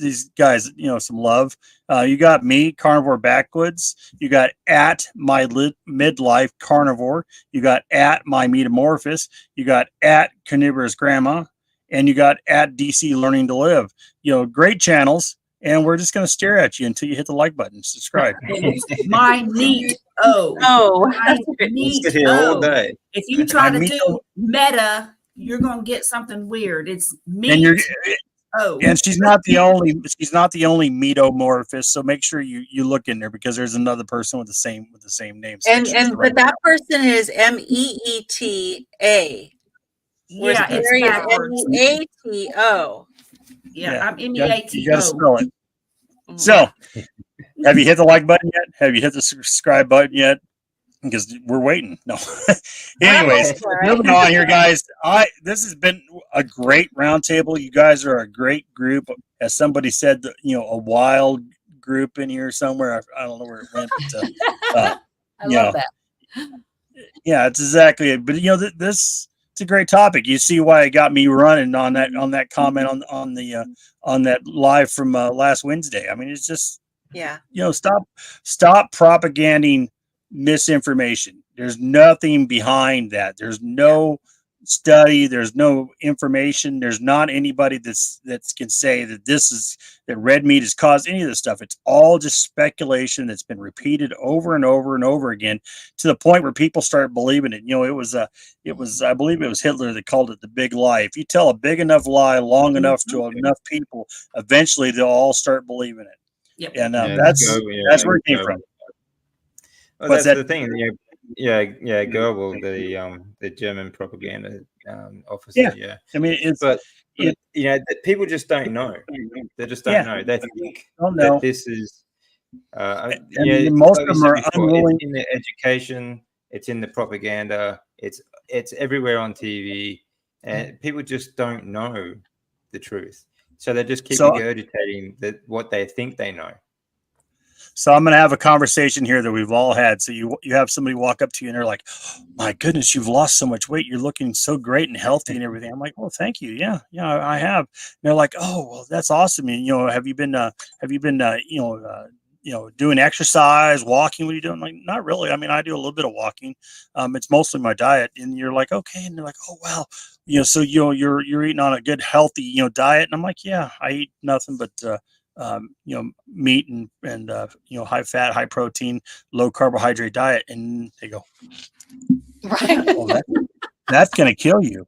some love. You got me, Carnivore Backwoods. You got at my midlife carnivore. You got at my metamorphosis. You got at Carnivore's grandma, and you got at DC Learning to Live. Great channels. And we're just going to stare at you until you hit the like button, subscribe. My neat my neat all day. If you try to do meta, you're going to get something weird. It's meat. And she's not the only metomorphist. So make sure you look in there, because there's another person with the same name. So but that person is MEETA. Yeah, it's backwards. MEATO. Yeah, I'm MEATO. You got to spell it. So, have you hit the like button yet? Have you hit the subscribe button yet? Because we're waiting. No. Anyways, moving on here, guys. This has been a great roundtable. You guys are a great group. As somebody said, a wild group in here somewhere. I don't know where it went. But, I love that. Yeah, it's exactly it. But this. It's a great topic. You see why it got me running on that comment on that live from last Wednesday. I mean, it's just stop propaganding misinformation. There's nothing behind that. There's no study. There's no information. There's not anybody that can say that red meat has caused any of this stuff. It's all just speculation that's been repeated over and over and over again, to the point where people start believing it. It was I believe it was Hitler that called it the big lie. If you tell a big enough lie long enough to enough people, eventually they'll all start believing it. Yep. And that's where it came from. Well, that's the thing. Goebbels, the German propaganda officer. Yeah. I mean, people just don't know. They just don't know. They think that this is. Most of them are unwilling. It's in the education. It's in the propaganda. It's everywhere on TV, and people just don't know the truth. So they just keep regurgitating what they think they know. So I'm going to have a conversation here that we've all had. So you have somebody walk up to you and they're like, oh, my goodness, you've lost so much weight. You're looking so great and healthy and everything. I'm like, well, thank you. Yeah, I have. And they're like, oh, well, that's awesome. And, have you been doing exercise, walking? What are you doing? I'm like, not really. I mean, I do a little bit of walking. It's mostly my diet. And you're like, okay. And they're like, oh, wow. So you're eating on a good, healthy, diet. And I'm like, yeah, I eat nothing but, meat and high fat, high protein, low carbohydrate diet. And they go, right. Oh, that's going to kill you.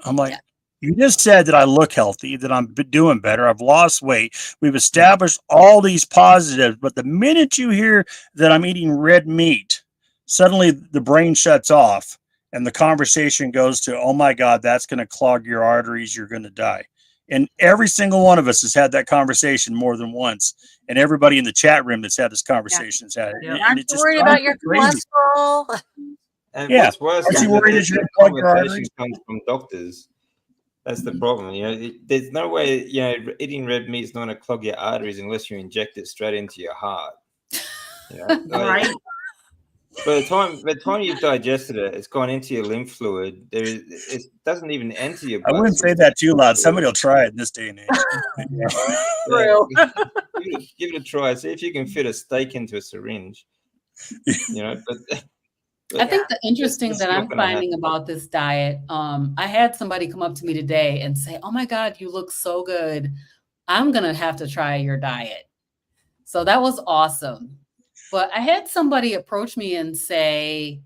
I'm like, you just said that I look healthy, that I'm doing better. I've lost weight. We've established all these positives, but the minute you hear that I'm eating red meat, suddenly the brain shuts off and the conversation goes to, oh my God, that's going to clog your arteries. You're going to die. And every single one of us has had that conversation more than once. And everybody in the chat room that's had this conversation has had it. Yeah. Aren't you worried about your cholesterol? And what's worse is the conversation comes from doctors. That's the problem. There's no way, eating red meat is not going to clog your arteries unless you inject it straight into your heart. Right. By the time you've digested it, it's gone into your lymph fluid. It doesn't even enter your blood. I wouldn't say that too loud. Somebody will try it in this day and age. Give it a try. See if you can fit a steak into a syringe. But I think the interesting that I'm finding about this diet, I had somebody come up to me today and say, oh my God, you look so good. I'm going to have to try your diet. So that was awesome. But I had somebody approach me and say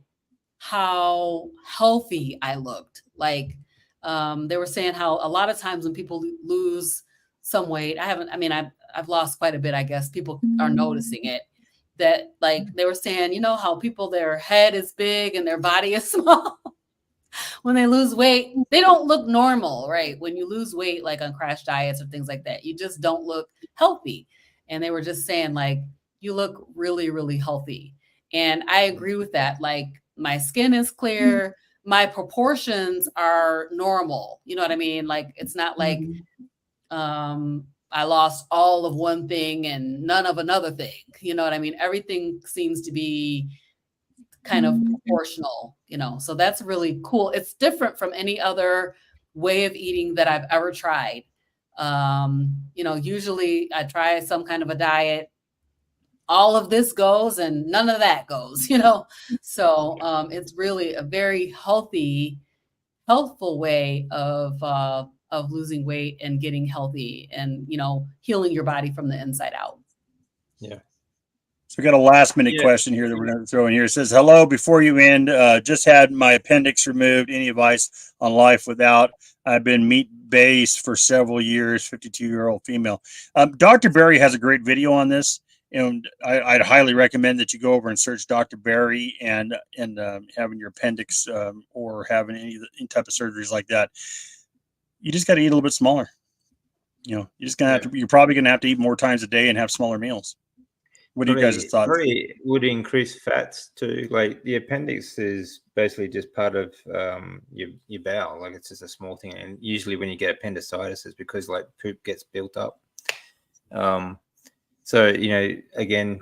how healthy I looked. Like they were saying how a lot of times when people lose some weight, I've lost quite a bit, I guess. People are noticing it. That like they were saying, how people, their head is big and their body is small. When they lose weight, they don't look normal, right? When you lose weight, like on crash diets or things like that, you just don't look healthy. And they were just saying like, you look really, really healthy. And I agree with that. Like my skin is clear, my proportions are normal. You know what I mean? Like it's not like I lost all of one thing and none of another thing. You know what I mean? Everything seems to be kind of proportional, you know. So that's really cool. It's different from any other way of eating that I've ever tried. You know, usually I try some kind of a diet, all of this goes and none of that goes, you know. So it's really a very healthful way of losing weight and getting healthy and, you know, healing your body from the inside out. Yeah. So we got a last minute Yeah. question here that we're going to throw in here. It says, hello, before you end, just had my appendix removed. Any advice on life without? I've been meat-based for several years, 52-year-old female. Dr. Berry has a great video on this, and I'd highly recommend that you go over and search Dr. Berry and having your appendix or having any type of surgeries like that. You just got to eat a little bit smaller. You know, you're just going to have to, you're probably going to have to eat more times a day and have smaller meals. What are you guys' thoughts? Probably would increase fats too. Like the appendix is basically just part of your bowel. Like it's just a small thing. And usually when you get appendicitis, it's because like poop gets built up. So, you know, again,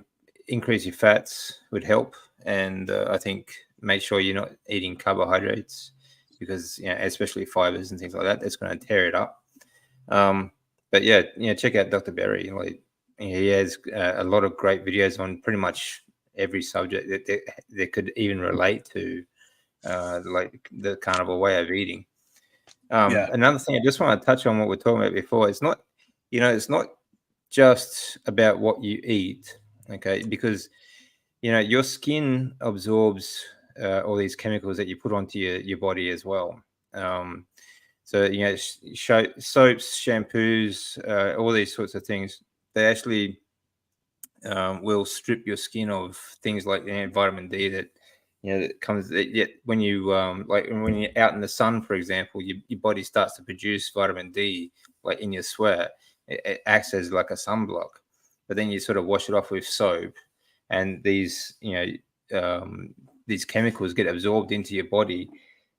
increase your fats would help. And I think make sure you're not eating carbohydrates because, you know, especially fibers and things like that, that's going to tear it up. But yeah, you know, check out Dr. Berry. Like, he has a lot of great videos on pretty much every subject that could even relate to like the carnivore way of eating. Another thing I just want to touch on what we're talking about before, it's not, you know, it's not just about what you eat, okay? Because, you know, your skin absorbs all these chemicals that you put onto your body as well. So, you know, soaps, shampoos, all these sorts of things, they actually will strip your skin of things like, you know, vitamin D that, you know, that comes yet when you like when you're out in the sun, for example, your body starts to produce vitamin D like in your sweat. It acts as like a sunblock, but then you sort of wash it off with soap, and these, you know, these chemicals get absorbed into your body,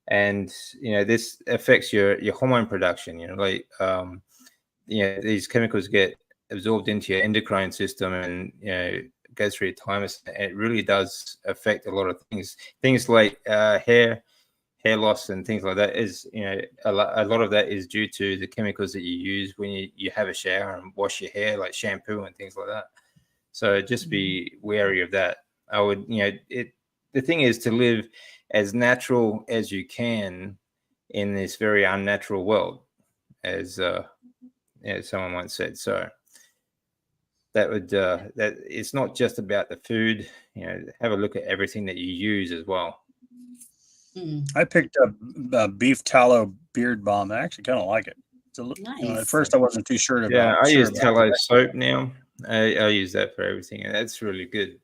and, you know, this affects your hormone production. You know, like you know, these chemicals get absorbed into your endocrine system and, you know, goes through your thymus. And it really does affect a lot of things like hair loss and things like that. Is, you know, a lot of that is due to the chemicals that you use when you have a shower and wash your hair, like shampoo and things like that. So just be wary of that. I would, you know, the thing is to live as natural as you can in this very unnatural world, as someone once said. So that would that it's not just about the food. You know, have a look at everything that you use as well. I picked up beef tallow beard balm. I actually kind of like it. You know, at first I wasn't too sure about. Yeah, I use tallow soap now. I use that for everything, and that's really good.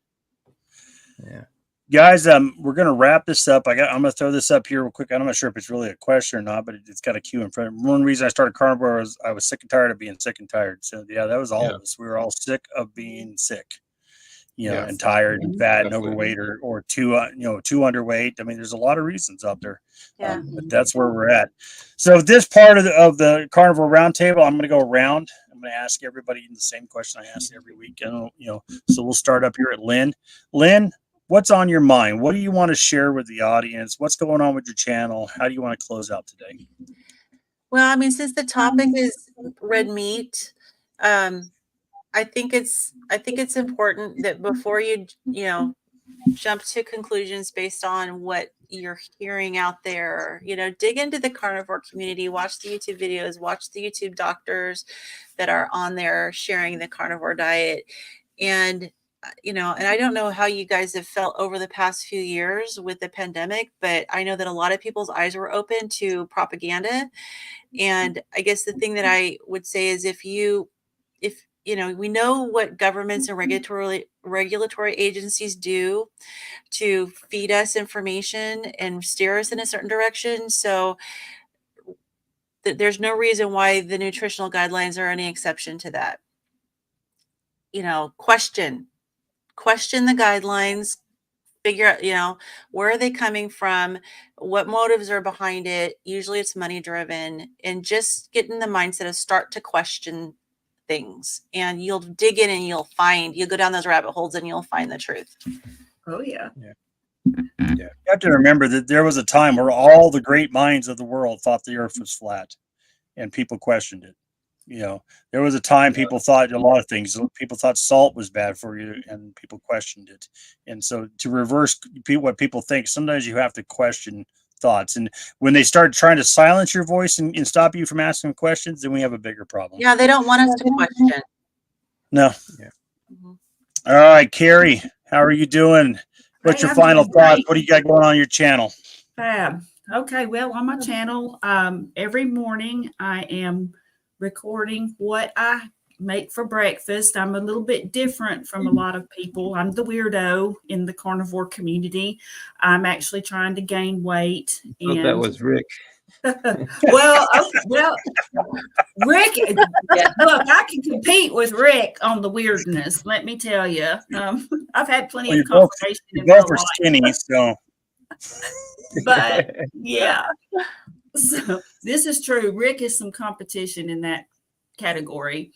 Yeah. Guys, we're gonna wrap this up. I'm gonna throw this up here real quick. I'm not sure if it's really a question or not, but it's got a Q in front. One reason I started carnivore was I was sick and tired of being sick and tired. So yeah, that was all of us. We were all sick of being sick, you know, and tired and fat and overweight or too underweight. I mean, there's a lot of reasons out there. But that's where we're at. So this part of the Carnivore Roundtable, I'm gonna go around. I'm gonna ask everybody the same question I ask every week. And, you know, so we'll start up here at Lynn. Lynn, what's on your mind? What do you want to share with the audience? What's going on with your channel? How do you want to close out today? Well, I mean, since the topic is red meat, I think it's important that before you jump to conclusions based on what you're hearing out there, you know, dig into the carnivore community, watch the YouTube videos, watch the YouTube doctors that are on there sharing the carnivore diet. And you know, and I don't know how you guys have felt over the past few years with the pandemic, but I know that a lot of people's eyes were open to propaganda. And I guess the thing that I would say is if you know, we know what governments and regulatory agencies do to feed us information and steer us in a certain direction. So there's no reason why the nutritional guidelines are any exception to that. You know, question, question the guidelines, figure out, you know, where are they coming from? What motives are behind it? Usually it's money driven, and just get in the mindset of start to question things, and you'll dig in and you'll go down those rabbit holes and you'll find the truth. Oh yeah. Yeah. You have to remember that there was a time where all the great minds of the world thought the earth was flat and people questioned it. You know, there was a time people thought a lot of things. People thought salt was bad for you and people questioned it. And so to reverse what people think, sometimes you have to question thoughts. And when they start trying to silence your voice and stop you from asking questions, then we have a bigger problem. Yeah, they don't want us to question. No. Yeah. Mhm. All right, Carrie, how are you doing? What's Hey, your I'm final doing thoughts? great. What do you got going on your channel? Fab. Okay, well, on my channel, every morning I am recording what I make for breakfast. I'm a little bit different from a lot of people. I'm the weirdo in the carnivore community. I'm actually trying to gain weight. I thought that was Rick. well, Rick, look, I can compete with Rick on the weirdness. Let me tell you, I've had plenty Well, of confirmation you in my go for life. skinny, so But yeah, so this is true. Rick is some competition in that category.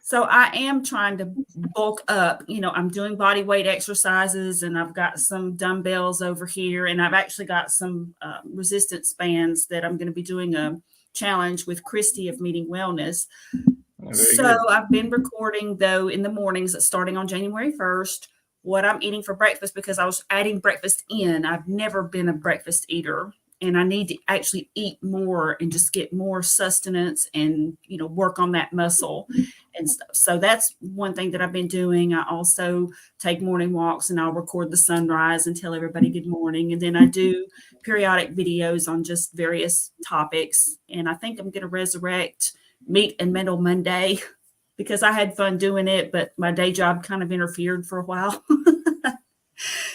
So I am trying to bulk up. You know, I'm doing body weight exercises, and I've got some dumbbells over here, and I've actually got some resistance bands that I'm going to be doing a challenge with Christy of Meeting Wellness. So I've been recording, though, in the mornings starting on January 1st, what I'm eating for breakfast, because I was adding breakfast in. I've never been a breakfast eater, and I need to actually eat more and just get more sustenance and, you know, work on that muscle and stuff. So that's one thing that I've been doing. I also take morning walks, and I'll record the sunrise and tell everybody good morning. And then I do periodic videos on just various topics. And I think I'm going to resurrect Meat and Mental Monday, because I had fun doing it, but my day job kind of interfered for a while.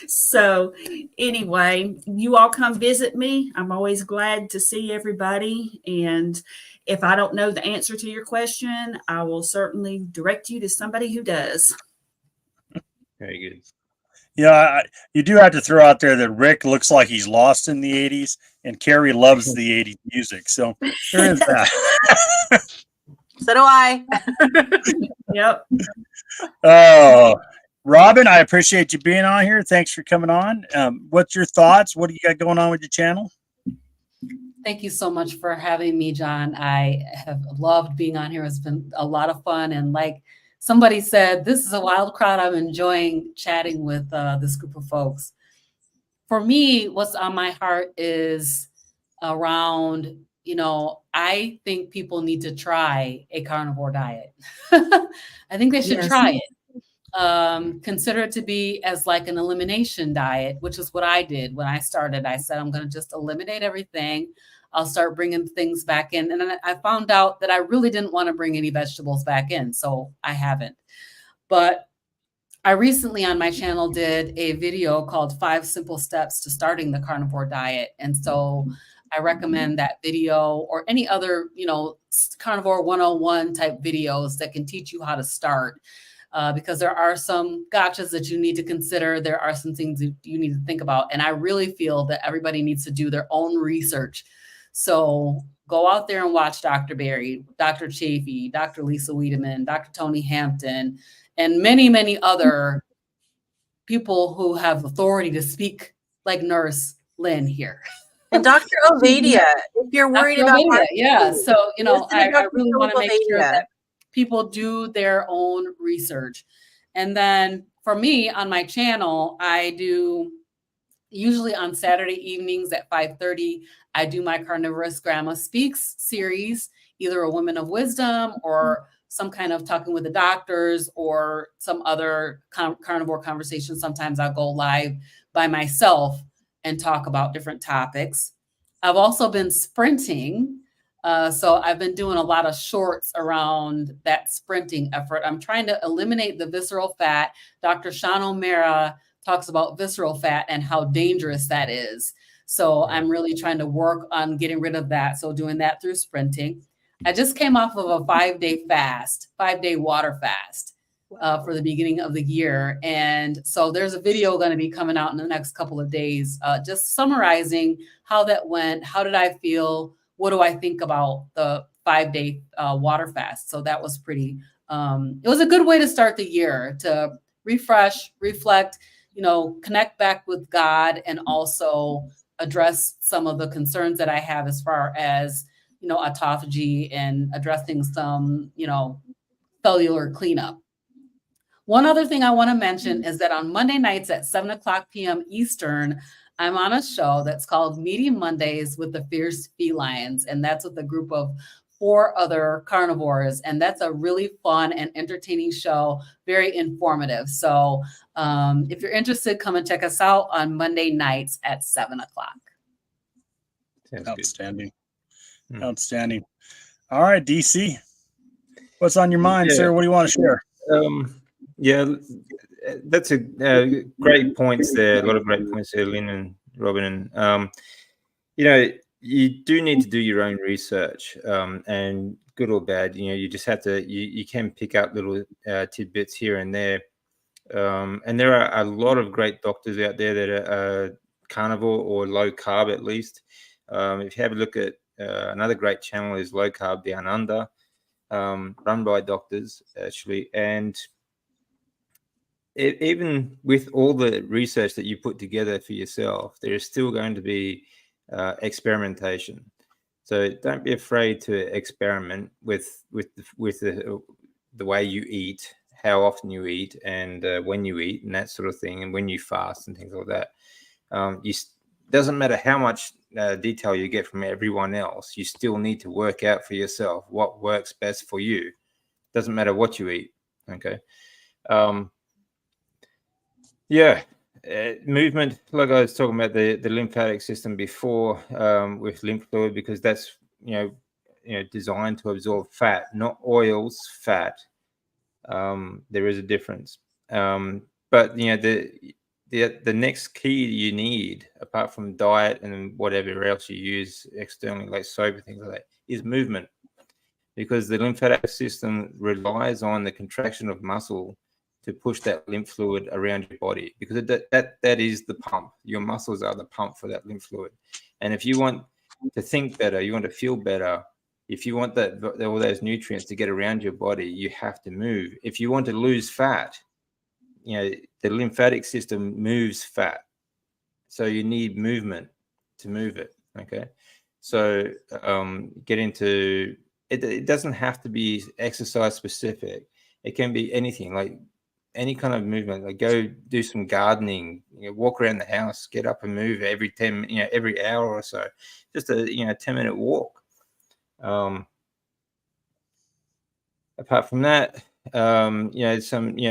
So anyway, you all come visit me. I'm always glad to see everybody. And if I don't know the answer to your question, I will certainly direct you to somebody who does. Very good. yeah, you do have to throw out there that Rick looks like he's lost in the 80s and Carrie loves the 80s music. So there is that. So do I. Yep. Oh, Robin, I appreciate you being on here. Thanks for coming on. What's your thoughts? What do you got going on with your channel? Thank you so much for having me, John. I have loved being on here. It's been a lot of fun. And like somebody said, this is a wild crowd. I'm enjoying chatting with this group of folks. For me, what's on my heart is around, you know, I think people need to try a carnivore diet. I think they should try it. Consider it to be as like an elimination diet, which is what I did when I started. I said, I'm going to just eliminate everything. I'll start bringing things back in. And then I found out that I really didn't want to bring any vegetables back in. So I haven't. But I recently on my channel did a video called 5 Simple Steps to Starting the Carnivore Diet. And so I recommend that video or any other, you know, Carnivore 101 type videos that can teach you how to start. Because there are some gotchas that you need to consider. There are some things that you need to think about. And I really feel that everybody needs to do their own research. So go out there and watch Dr. Berry, Dr. Chafee, Dr. Lisa Wiedemann, Dr. Tony Hampton, and many, many other people who have authority to speak, like Nurse Lynn here. And Dr. Ovadia, if you're worried about yeah. So, you know, I really want to make sure Ovadia. that people do their own research. And then for me on my channel, I do usually on Saturday evenings at 5:30, I do my Carnivorous Grandma Speaks series, either a Woman of Wisdom or some kind of talking with the doctors or some other carnivore conversation. Sometimes I'll go live by myself and talk about different topics. I've also been sprinting. So I've been doing a lot of shorts around that sprinting effort. I'm trying to eliminate the visceral fat. Dr. Sean O'Mara talks about visceral fat and how dangerous that is. So I'm really trying to work on getting rid of that. So doing that through sprinting. I just came off of a 5-day fast, 5-day water fast. for the beginning of the year. And so there's a video going to be coming out in the next couple of days, just summarizing how that went. How did I feel? What do I think about the 5-day water fast? So that was pretty, it was a good way to start the year, to refresh, reflect, connect back with God, and also address some of the concerns that I have as far as, autophagy, and addressing some, cellular cleanup. One other thing I want to mention is that on Monday nights at 7:00 p.m. Eastern, I'm on a show that's called Meaty Mondays with the Fierce Felines, and that's with a group of 4 other carnivores, and that's a really fun and entertaining show, very informative. So if you're interested, come and check us out on Monday nights at 7:00. Outstanding. Outstanding. All right, DC, what's on your mind, sir? What do you want to share? Yeah, that's a great points there. A lot of great points there, Lynn and Robin. And you do need to do your own research, and good or bad, you just have to. You can pick up little tidbits here and there, and there are a lot of great doctors out there that are carnivore or low carb, at least. If you have a look at another great channel is Low Carb Down Under, run by doctors actually, and even with all the research that you put together for yourself, there is still going to be experimentation. So don't be afraid to experiment with the way you eat, how often you eat, and when you eat, and that sort of thing, and when you fast and things like that. Doesn't matter how much detail you get from everyone else, you still need to work out for yourself what works best for you. Doesn't matter what you eat. Okay. Movement, like I was talking about the lymphatic system before, with lymph fluid, because that's designed to absorb fat, not oils, fat. There is a difference, but the next key you need, apart from diet and whatever else you use externally, like soap and things like that, is movement, because the lymphatic system relies on the contraction of muscle to push that lymph fluid around your body, because that is the pump. Your muscles are the pump for that lymph fluid. And if you want to think better, you want to feel better, if you want all those nutrients to get around your body, you have to move. If you want to lose fat, the lymphatic system moves fat, so you need movement to move it. Okay, so get into it. It doesn't have to be exercise specific. It can be anything, like any kind of movement. Like go do some gardening, walk around the house, get up and move every every hour or so, just a 10-minute walk. Apart from that,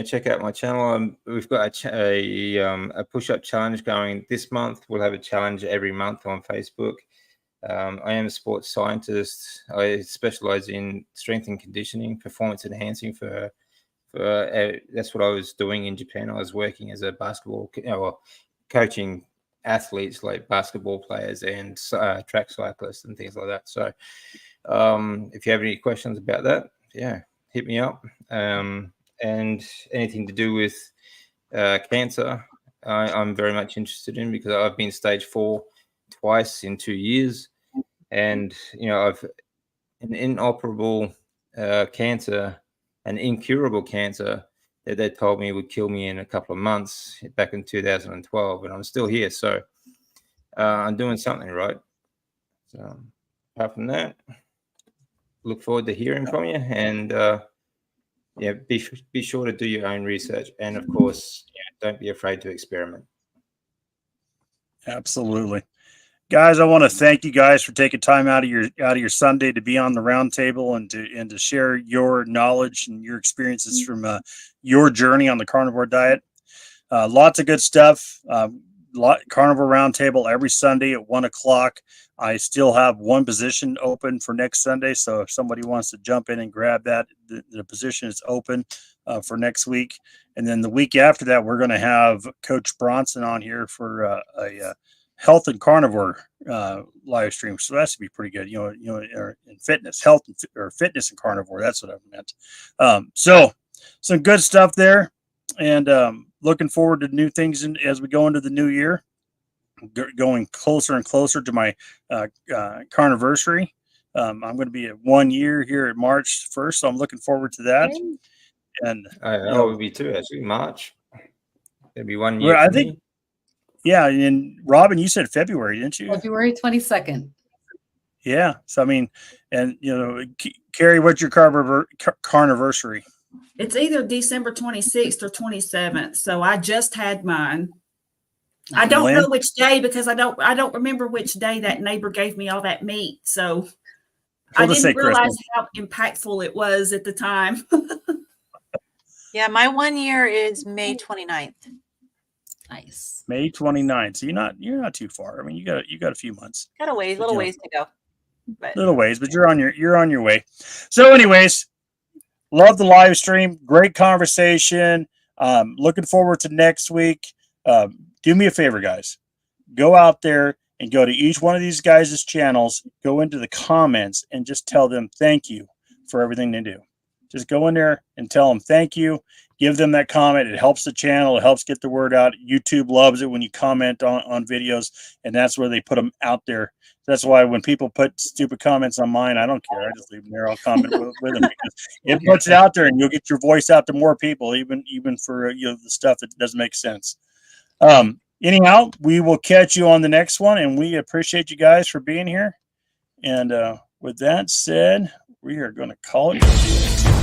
check out my channel. We've got a push-up challenge going this month. We'll have a challenge every month on Facebook. I am a sports scientist. I specialize in strength and conditioning, performance enhancing for that's what I was doing in Japan. I was working as a basketball, coaching athletes like basketball players and track cyclists and things like that. So if you have any questions about that, hit me up. And anything to do with cancer, I'm very much interested in, because I've been stage 4 twice in 2 years, and I've an inoperable cancer, an incurable cancer that they told me would kill me in a couple of months back in 2012, and I'm still here. So I'm doing something right. So apart from that, look forward to hearing from you, and be sure to do your own research, and of course, don't be afraid to experiment. Absolutely. Guys, I want to thank you guys for taking time out of your Sunday to be on the roundtable and to share your knowledge and your experiences from your journey on the carnivore diet. Lots of good stuff. Carnivore Roundtable every Sunday at 1:00. I still have one position open for next Sunday, so if somebody wants to jump in and grab that, the position is open for next week. And then the week after that, we're going to have Coach Bronson on here for a health and carnivore live stream. So that should be pretty good. In fitness, health or fitness and carnivore. That's what I meant. So some good stuff there, and looking forward to new things as we go into the new year. Going closer and closer to my carniversary. I'm going to be at 1 year here at March 1st, so I'm looking forward to that. And I will be too, actually. March. It'll be 1 year. well, I for think, me. yeah. And Robin, you said February, didn't you? February 22nd. Yeah. So I mean, and Carrie, what's your carniversary? It's either December 26th or 27th. So I just had mine. I don't Lynn? know which day because I don't remember which day that neighbor gave me all that meat. So I We'll just say didn't realize Christmas. how impactful it was at the time. Yeah, my 1 year is May 29th. Nice. May 29th. So you're not too far. I mean, you got a few months. Got a ways, little ways to go. But Little ways, but you're on your way. So, anyways, love the live stream. Great conversation. Looking forward to next week. Do me a favor, guys. Go out there and go to each one of these guys' channels. Go into the comments and just tell them thank you for everything they do. Just go in there and tell them thank you. Give them that comment. It helps the channel. It helps get the word out. YouTube loves it when you comment on videos, and that's where they put them out there. That's why when people put stupid comments on mine, I don't care. I just leave them there. I'll comment with them because it puts it out there, and you'll get your voice out to more people, even for the stuff that doesn't make sense. Anyhow, we will catch you on the next one, and we appreciate you guys for being here. And with that said, we are going to call it.